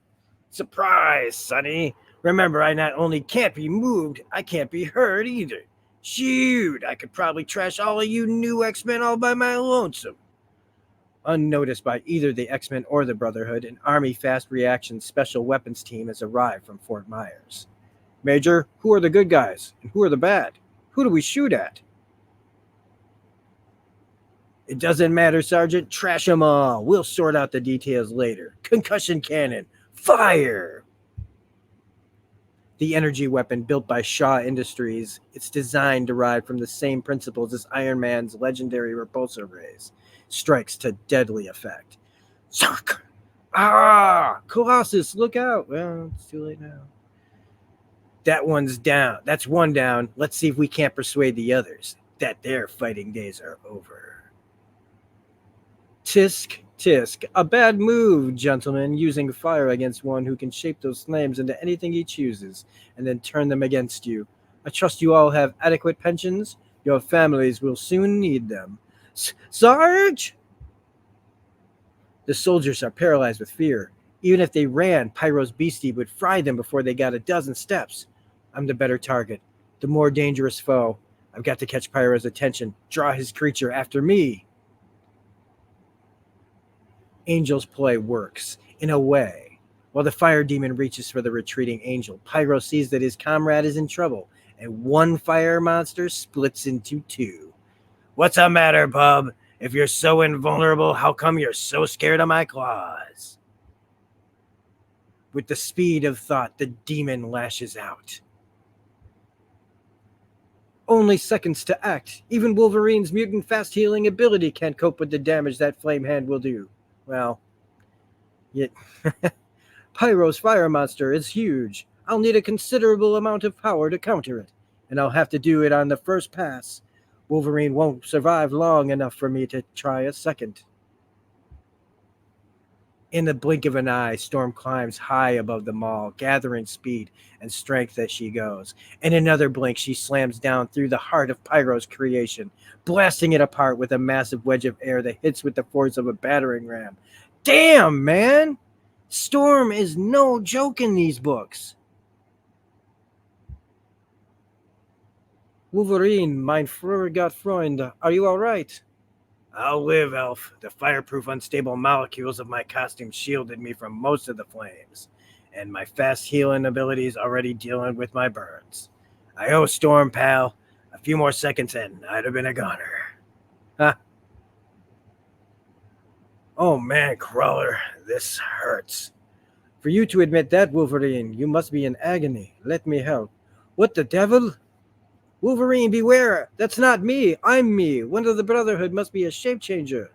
Speaker 4: Surprise, Sonny. Remember, I not only can't be moved, I can't be hurt either. Shoot, I could probably trash all of you new X-Men all by my lonesome. Unnoticed by either the X-Men or the Brotherhood, an Army Fast Reaction Special Weapons team has arrived from Fort Myers. Major, who are the good guys and who are the bad? Who do we shoot at? It doesn't matter, Sergeant. Trash them all. We'll sort out the details later. Concussion cannon. Fire! The energy weapon built by Shaw Industries, its design derived from the same principles as Iron Man's legendary repulsor rays, strikes to deadly effect. Zark! Ah! Colossus, look out! Well, it's too late now. That one's down. That's one down. Let's see if we can't persuade the others that their fighting days are over. Tisk, tisk. A bad move, gentlemen, using fire against one who can shape those flames into anything he chooses and then turn them against you. I trust you all have adequate pensions. Your families will soon need them. Sarge! The soldiers are paralyzed with fear. Even if they ran, Pyro's beastie would fry them before they got a dozen steps. I'm the better target, the more dangerous foe. I've got to catch Pyro's attention, draw his creature after me. Angel's play works, in a way. While the fire demon reaches for the retreating Angel, Pyro sees that his comrade is in trouble, and one fire monster splits into two. What's the matter, bub? If you're so invulnerable, how come you're so scared of my claws? With the speed of thought, the demon lashes out. Only seconds to act. Even Wolverine's mutant fast healing ability can't cope with the damage that flame hand will do. Well, yet Pyro's fire monster is huge. I'll need a considerable amount of power to counter it, and I'll have to do it on the first pass. Wolverine won't survive long enough for me to try a second. In the blink of an eye, Storm climbs high above the mall, gathering speed and strength as she goes. In another blink, she slams down through the heart of Pyro's creation, blasting it apart with a massive wedge of air that hits with the force of a battering ram. Damn, man! Storm is no joke in these books. Wolverine, mein forgot Freund, are you all right? I'll live, Elf. The fireproof, unstable molecules of my costume shielded me from most of the flames, and my fast healing abilities already dealing with my burns. I owe Storm, pal. A few more seconds and I'd have been a goner. Huh? Oh man, Crawler, this hurts. For you to admit that, Wolverine, you must be in agony. Let me help. What the devil? Wolverine, beware! That's not me! I'm me! One of the Brotherhood must be a shape changer.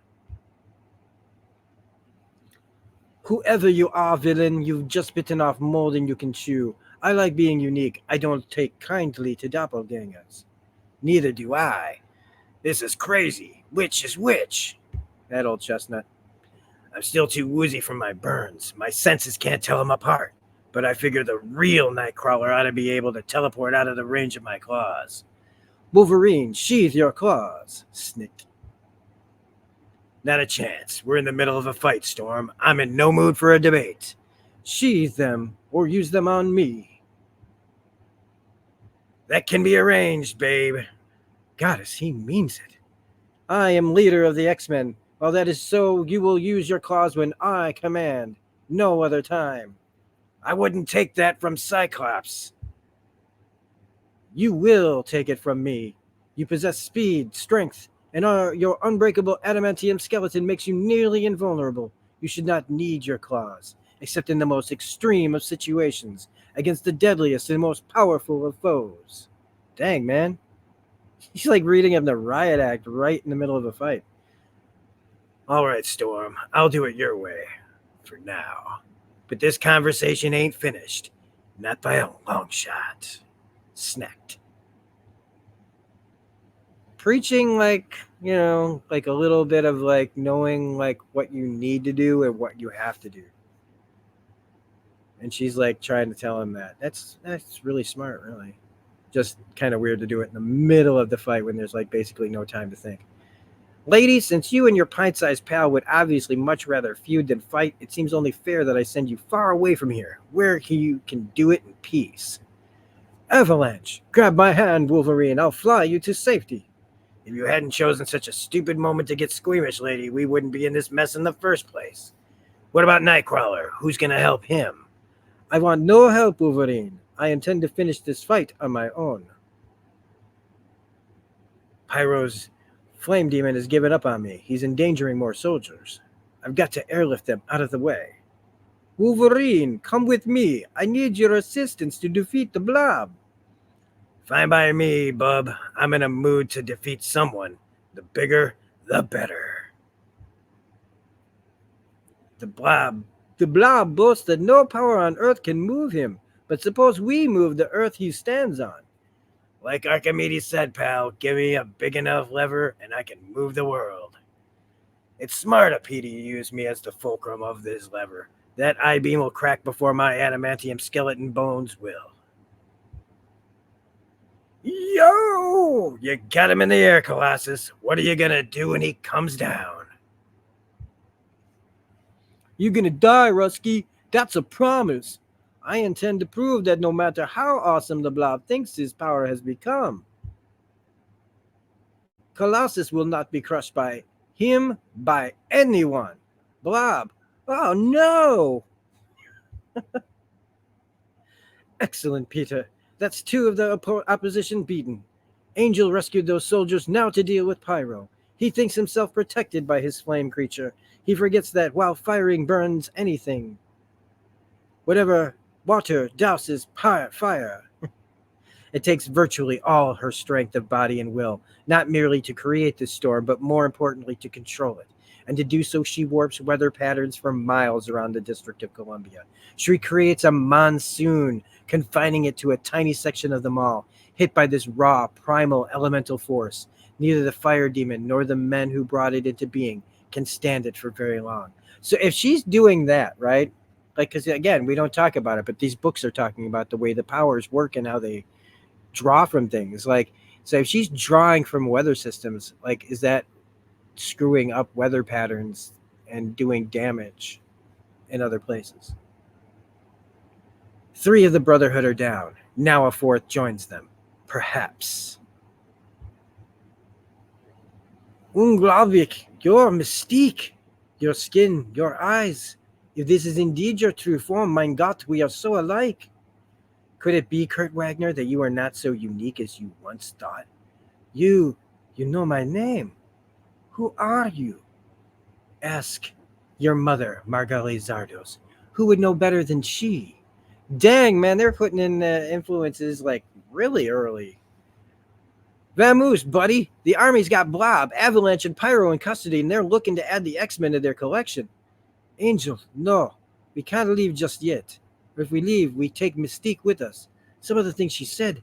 Speaker 4: Whoever you are, villain, you've just bitten off more than you can chew. I like being unique. I don't take kindly to doppelgangers. Neither do I. This is crazy. Which is which? That old chestnut. I'm still too woozy from my burns. My senses can't tell them apart. But I figure the real Nightcrawler ought to be able to teleport out of the range of my claws. Wolverine, sheathe your claws. Snicked. Not a chance. We're in the middle of a fight, Storm. I'm in no mood for a debate. Sheathe them, or use them on me. That can be arranged, babe. Goddess, he means it. I am leader of the X-Men. While that is so, you will use your claws when I command. No other time. I wouldn't take that from Cyclops. You will take it from me. You possess speed, strength, and your unbreakable adamantium skeleton makes you nearly invulnerable. You should not need your claws, except in the most extreme of situations, against the deadliest and most powerful of foes. Dang, man. He's like reading him the riot act right in the middle of a fight. All right, Storm, I'll do it your way, for now. But this conversation ain't finished. Not by a long shot. Snacked. Preaching like a little bit of like knowing like what you need to do and what you have to do. And she's like trying to tell him that. That's really smart, really. Just kind of weird to do it in the middle of the fight when there's like basically no time to think. Lady, since you and your pint-sized pal would obviously much rather feud than fight, it seems only fair that I send you far away from here, where you can do it in peace. Avalanche, grab my hand, Wolverine. I'll fly you to safety. If you hadn't chosen such a stupid moment to get squeamish, lady, we wouldn't be in this mess in the first place. What about Nightcrawler? Who's going to help him? I want no help, Wolverine. I intend to finish this fight on my own. Pyro's flame demon has given up on me. He's endangering more soldiers. I've got to airlift them out of the way. Wolverine, come with me. I need your assistance to defeat the Blob. Fine by me, bub. I'm in a mood to defeat someone. The bigger, the better. The Blob boasts that no power on Earth can move him, but suppose we move the Earth he stands on. Like Archimedes said, pal, give me a big enough lever and I can move the world. It's smart of Petey to use me as the fulcrum of this lever. That I-beam will crack before my adamantium skeleton bones will. Yo! You got him in the air, Colossus. What are you gonna do when he comes down? You're gonna die, Rusky. That's a promise. I intend to prove that no matter how awesome the Blob thinks his power has become, Colossus will not be crushed by him, by anyone. Blob. Oh, no! Excellent, Peter. That's two of the opposition beaten. Angel rescued those soldiers, now to deal with Pyro. He thinks himself protected by his flame creature. He forgets that while firing burns anything. Whatever water douses fire. It takes virtually all her strength of body and will, not merely to create this storm, but more importantly to control it. And to do so, she warps weather patterns for miles around the District of Columbia. She creates a monsoon, confining it to a tiny section of the mall, hit by this raw, primal elemental force. Neither the fire demon nor the men who brought it into being can stand it for very long. So if she's doing that, right? Like, because again, we don't talk about it, but these books are talking about the way the powers work and how they draw from things. Like, so if she's drawing from weather systems, like, is that screwing up weather patterns and doing damage in other places? 3 of the Brotherhood are down. Now a 4th joins them. Perhaps. Unglaublich, your mystique, your skin, your eyes. If this is indeed your true form, mein Gott, we are so alike. Could it be, Kurt Wagner, that you are not so unique as you once thought? You know my name. Who are you? Ask your mother, Margali Zardos. Who would know better than she? Dang, man, they're putting in influences like really early. Vamoose, buddy. The army's got Blob, Avalanche, and Pyro in custody, and they're looking to add the X-Men to their collection. Angel, no. We can't leave just yet. Or if we leave, we take Mystique with us. Some of the things she said,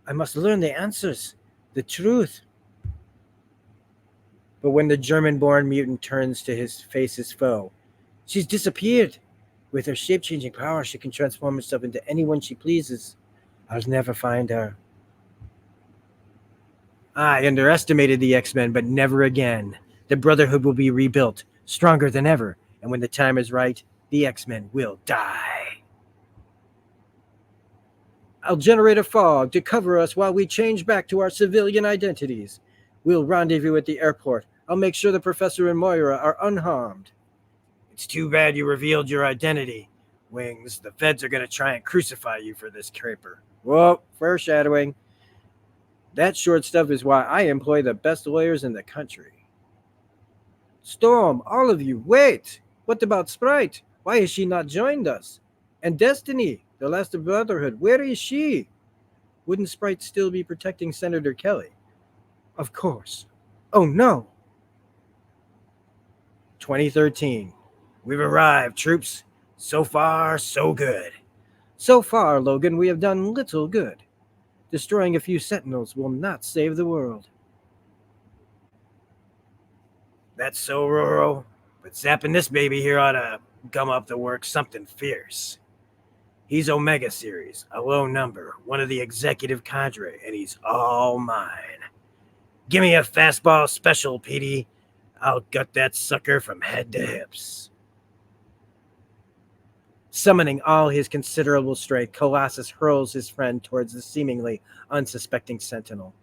Speaker 4: I must learn the answers. The truth. But when the German-born mutant turns to face his foe, she's disappeared. With her shape-changing power, she can transform herself into anyone she pleases. I'll never find her. I underestimated the X-Men, but never again. The Brotherhood will be rebuilt, stronger than ever, and when the time is right, the X-Men will die. I'll generate a fog to cover us while we change back to our civilian identities. We'll rendezvous at the airport. I'll make sure the Professor and Moira are unharmed. It's too bad you revealed your identity, Wings. The feds are going to try and crucify you for this caper. Whoa, foreshadowing. That short stuff is why I employ the best lawyers in the country. Storm, all of you, wait! What about Sprite? Why has she not joined us? And Destiny, the last of Brotherhood, where is she? Wouldn't Sprite still be protecting Senator Kelly? Of course. Oh no! 2013. We've arrived, troops. So far, so good. So far, Logan, we have done little good. Destroying a few Sentinels will not save the world. That's so, Roro. But zapping this baby here ought to gum up the works something fierce. He's Omega Series, a low number, one of the executive cadre, and he's all mine. Give me a fastball special, Petey. I'll gut that sucker from head to hips. Summoning all his considerable strength, Colossus hurls his friend towards the seemingly unsuspecting Sentinel.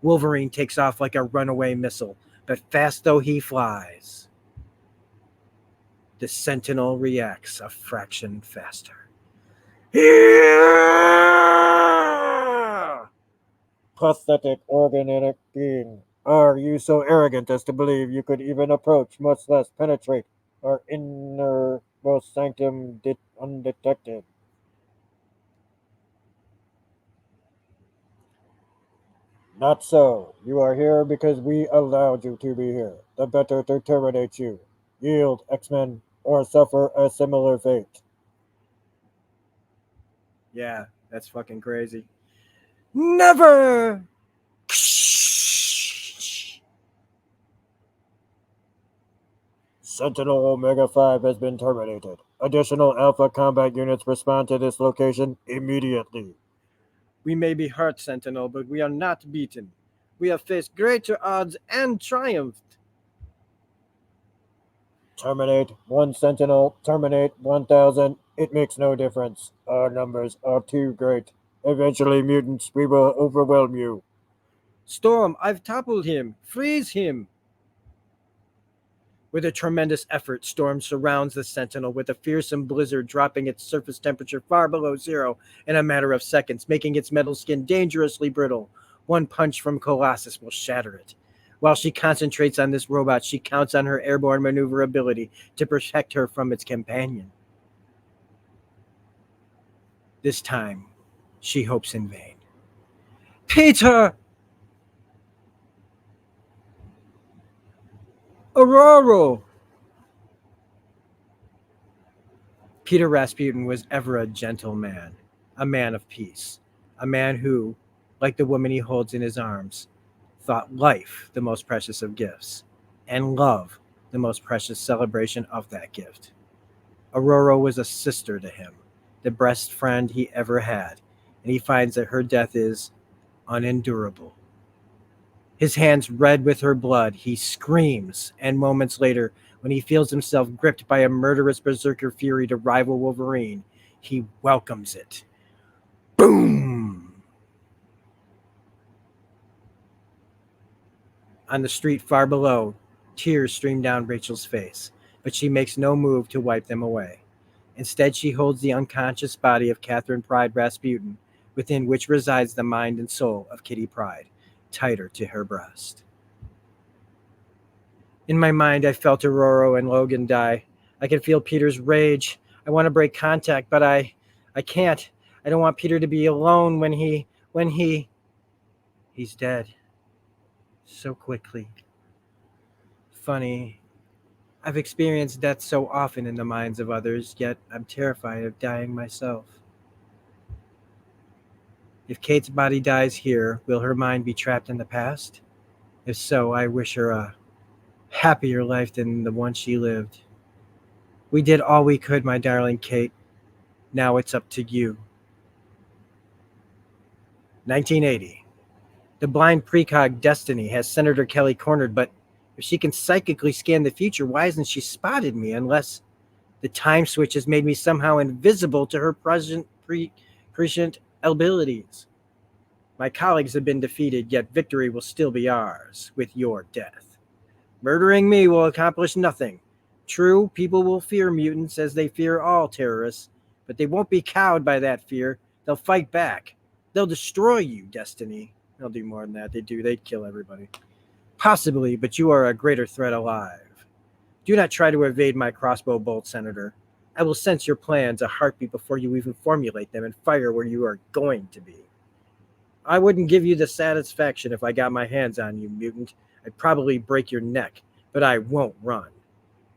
Speaker 4: Wolverine takes off like a runaway missile, but fast though he flies, the Sentinel reacts a fraction faster.
Speaker 6: Pathetic organic being. Are you so arrogant as to believe you could even approach, much less penetrate, our innermost sanctum undetected? Not so. You are here because we allowed you to be here. The better to terminate you. Yield, X-Men, or suffer a similar fate.
Speaker 4: Yeah, that's fucking crazy. Never!
Speaker 6: Sentinel Omega 5 has been terminated. Additional Alpha combat units respond to this location immediately.
Speaker 4: We may be hurt, Sentinel, but we are not beaten. We have faced greater odds and triumphed.
Speaker 6: Terminate 1 Sentinel, terminate 1,000. It makes no difference. Our numbers are too great. Eventually, mutants, we will overwhelm you.
Speaker 4: Storm, I've toppled him. Freeze him. With a tremendous effort, Storm surrounds the Sentinel with a fearsome blizzard, dropping its surface temperature far below zero in a matter of seconds, making its metal skin dangerously brittle. One punch from Colossus will shatter it. While she concentrates on this robot, she counts on her airborne maneuverability to protect her from its companion. This time, she hopes in vain. Peter! Aurora! Peter Rasputin was ever a gentle man, a man of peace, a man who, like the woman he holds in his arms, thought life the most precious of gifts, and love the most precious celebration of that gift. Aurora was a sister to him, the best friend he ever had, and he finds that her death is unendurable. His hands red with her blood, he screams, and moments later, when he feels himself gripped by a murderous berserker fury to rival Wolverine, he welcomes it. Boom! On the street far below, tears stream down Rachel's face, but she makes no move to wipe them away. Instead, she holds the unconscious body of Catherine Pryde Rasputin, within which resides the mind and soul of Kitty Pryde, tighter to her breast. In my mind, I felt Aurora and Logan die. I can feel Peter's rage. I want to break contact, but I can't. I don't want Peter to be alone when he's dead. So quickly. Funny. I've experienced death so often in the minds of others, yet I'm terrified of dying myself. If Kate's body dies here, will her mind be trapped in the past? If so, I wish her a happier life than the one she lived. We did all we could, my darling Kate. Now it's up to you. 1980. The blind precog Destiny has Senator Kelly cornered, but if she can psychically scan the future, why hasn't she spotted me unless the time switch has made me somehow invisible to her prescient abilities? My colleagues have been defeated, yet victory will still be ours with your death. Murdering me will accomplish nothing. True, people will fear mutants as they fear all terrorists, but they won't be cowed by that fear. They'll fight back. They'll destroy you, Destiny. They'll do more than that. They'd kill everybody. Possibly, but you are a greater threat alive. Do not try to evade my crossbow bolt, Senator. I will sense your plans a heartbeat before you even formulate them and fire where you are going to be. I wouldn't give you the satisfaction if I got my hands on you, mutant. I'd probably break your neck, but I won't run.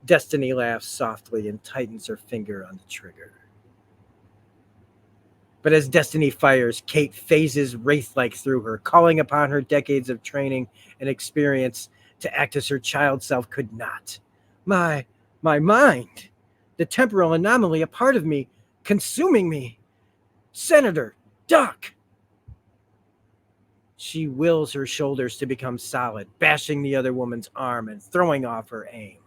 Speaker 4: Destiny laughs softly and tightens her finger on the trigger. But as Destiny fires, Kate phases wraith-like through her, calling upon her decades of training and experience to act as her child self could not. My mind, the temporal anomaly, a part of me, consuming me. Senator, duck! She wills her shoulders to become solid, bashing the other woman's arm and throwing off her aim.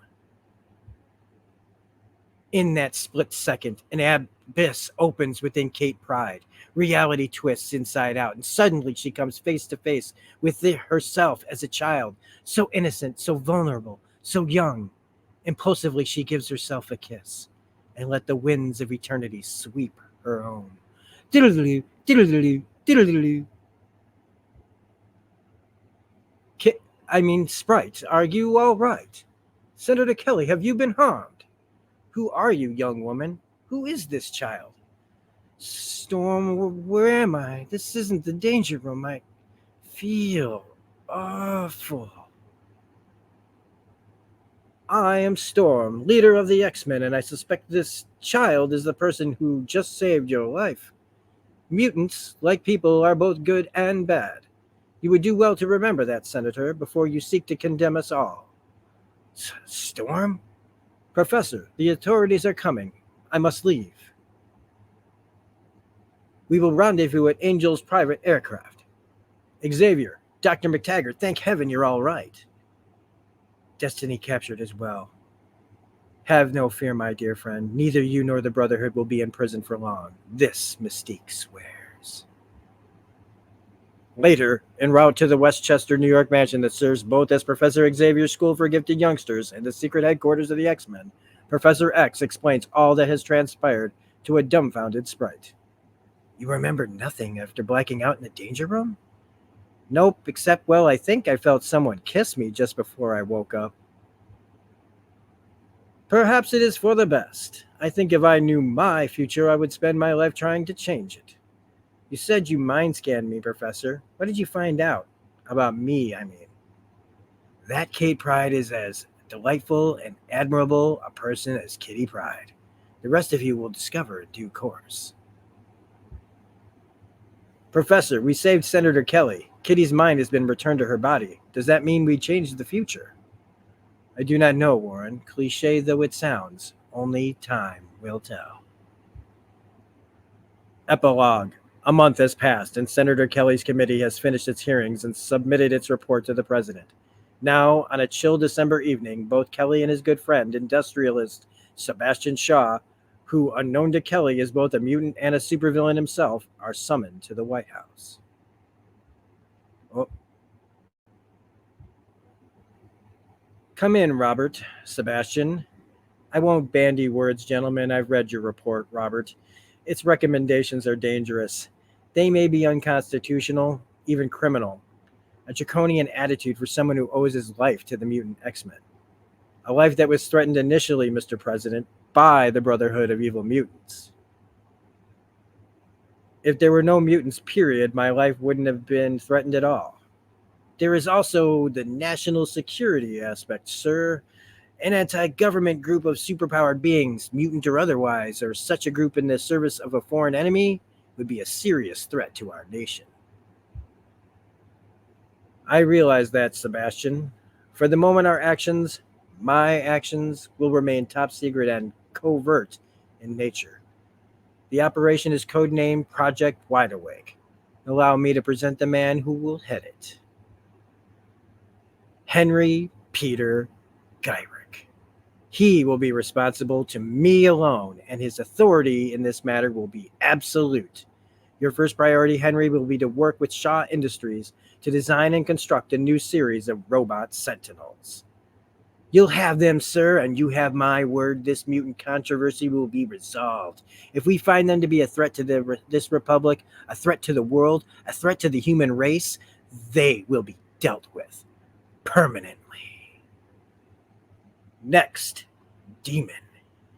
Speaker 4: In that split second, an abyss opens within Kate Pride. Reality twists inside out, and suddenly she comes face to face with herself as a child, so innocent, so vulnerable, so young. Impulsively, she gives herself a kiss and let the winds of eternity sweep her home. Diddle-diddle, diddle-diddle, diddle-diddle. Sprite, are you all right? Senator Kelly, have you been harmed? Who are you, young woman? Who is this child? Storm, where am I? This isn't the danger room. I feel awful. I am Storm, leader of the X-Men, and I suspect this child is the person who just saved your life. Mutants, like people, are both good and bad. You would do well to remember that, Senator, before you seek to condemn us all. Storm? Professor, the authorities are coming. I must leave. We will rendezvous at Angel's private aircraft. Xavier, Dr. McTaggart, thank heaven you're all right. Destiny captured as well. Have no fear, my dear friend. Neither you nor the Brotherhood will be in prison for long. This Mystique swears. Later, en route to the Westchester, New York mansion that serves both as Professor Xavier's School for Gifted Youngsters and the secret headquarters of the X-Men, Professor X explains all that has transpired to a dumbfounded Sprite. You remember nothing after blacking out in the danger room? Nope, except, well, I think I felt someone kiss me just before I woke up. Perhaps it is for the best. I think if I knew my future, I would spend my life trying to change it. You said you mind scanned me, Professor. What did you find out? About me, I mean. That Kate Pride is as delightful and admirable a person as Kitty Pride. The rest of you will discover in due course. Professor, we saved Senator Kelly. Kitty's mind has been returned to her body. Does that mean we changed the future? I do not know, Warren. Cliché though it sounds, only time will tell. Epilogue. A month has passed, and Senator Kelly's committee has finished its hearings and submitted its report to the president. Now, on a chill December evening, both Kelly and his good friend, industrialist Sebastian Shaw, who, unknown to Kelly, is both a mutant and a supervillain himself, are summoned to the White House. Oh. Come in, Robert. Sebastian. I won't bandy words, gentlemen. I've read your report, Robert. Its recommendations are dangerous. They may be unconstitutional, even criminal. A draconian attitude for someone who owes his life to the mutant X-Men. A life that was threatened initially, Mr. President, by the Brotherhood of Evil Mutants. If there were no mutants, period, my life wouldn't have been threatened at all. There is also the national security aspect, sir. An anti-government group of superpowered beings, mutant or otherwise, or such a group in the service of a foreign enemy, would be a serious threat to our nation. I realize that, Sebastian. For the moment, our actions, my actions, will remain top secret and covert in nature. The operation is codenamed Project Wide Awake. Allow me to present the man who will head it. Henry Peter Gyrick. He will be responsible to me alone, and his authority in this matter will be absolute. Your first priority, Henry, will be to work with Shaw Industries to design and construct a new series of robot sentinels. You'll have them, sir, and you have my word this mutant controversy will be resolved. If we find them to be a threat to this republic, a threat to the world, a threat to the human race, they will be dealt with permanently. Next, Demon.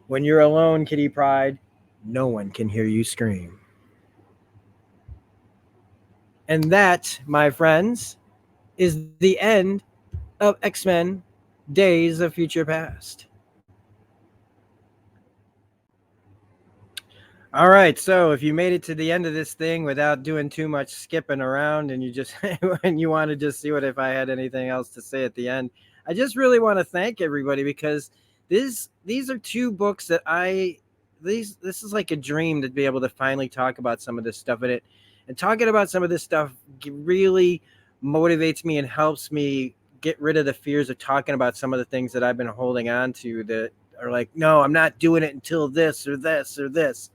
Speaker 4: When you're alone, Kitty Pride, no one can hear you scream. And that, my friends, is the end of X-Men Days of Future Past. All right, so if you made it to the end of this thing without doing too much skipping around and you just and you want to just see what if I had anything else to say at the end, I just really want to thank everybody because these are two books that I this is like a dream to be able to finally talk about some of this stuff in it, and talking about some of this stuff really motivates me and helps me get rid of the fears of talking about some of the things that I've been holding on to that are like, no, I'm not doing it until this or this or this.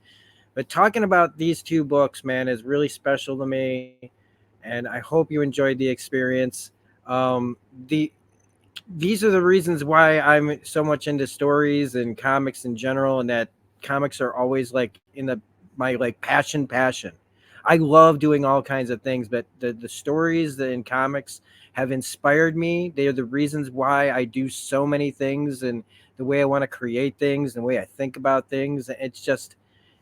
Speaker 4: But talking about these two books, man, is really special to me, and I hope you enjoyed the experience. Um, the These are the reasons why I'm so much into stories and comics in general, and that comics are always like in my like passion. I love doing all kinds of things, but the stories that in comics have inspired me. They are the reasons why I do so many things, and the way I want to create things, and the way I think about things.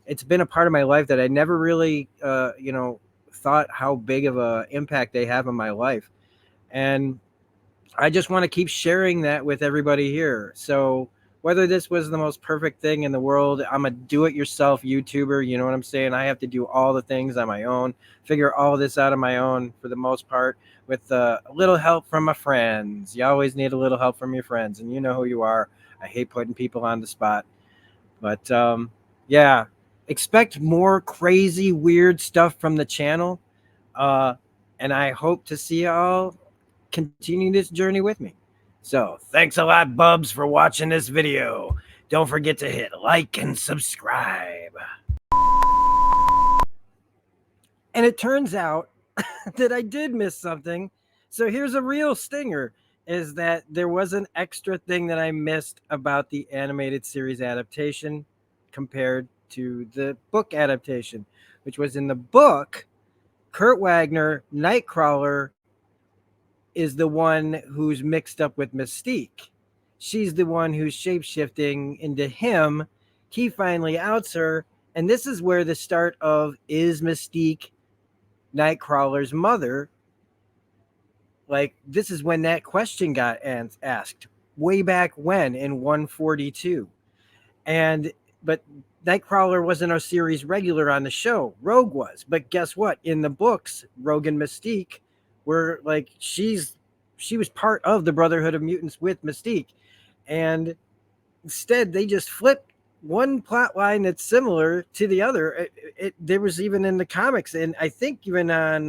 Speaker 4: It's been a part of my life that I never really thought how big of a impact they have in my life. And I just want to keep sharing that with everybody here. So whether this was the most perfect thing in the world, I'm a do-it-yourself YouTuber. You know what I'm saying? I have to do all the things on my own, figure all this out on my own for the most part, with a little help from my friends. You always need a little help from your friends, and you know who you are. I hate putting people on the spot, but yeah, expect more crazy, weird stuff from the channel. Uh, and I hope to see y'all continue this journey with me. So thanks a lot, Bubs, for watching this video. Don't forget to hit like and subscribe. And it turns out that I did miss something. So here's a real stinger, is that there was an extra thing that I missed about the animated series adaptation compared to the book adaptation, which was in the book, Kurt Wagner, Nightcrawler, is the one who's mixed up with Mystique. She's the one who's shapeshifting into him. He finally outs her, and this is where the start of is Mystique Nightcrawler's mother? Like, this is when that question got asked way back when in 142. But Nightcrawler wasn't a series regular on the show. Rogue was. But guess what? In the books, Rogue and Mystique were like, she was part of the Brotherhood of Mutants with Mystique. And instead, they just flipped one plot line that's similar to the other. There was even in the comics, and I think even on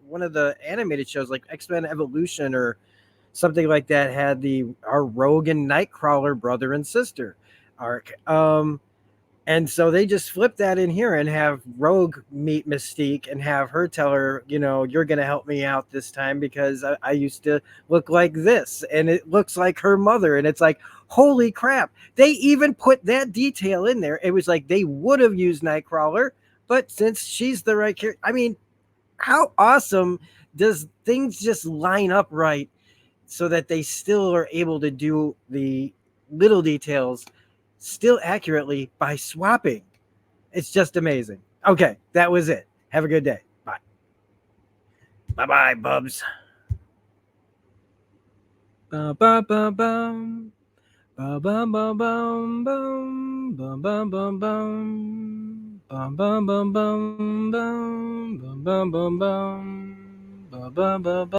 Speaker 4: one of the animated shows like X-Men Evolution or something like that, had our Rogue and Nightcrawler brother and sister arc. And so they just flip that in here and have Rogue meet Mystique and have her tell her, you're going to help me out this time because I used to look like this, and it looks like her mother. And it's like, holy crap. They even put that detail in there. It was like they would have used Nightcrawler, but since she's the right character, I mean, how awesome does things just line up right so that they still are able to do the little details still accurately by swapping? It's just amazing. Okay, that was it. Have a good day. Bye. Bye-bye, Bubs. Ba-ba-ba-bum. Ba-bum-bum-bum. Bum-bum-bum-bum. Bum-bum-bum-bum. Bum-bum-bum-bum. Ba-bum-bum-bum.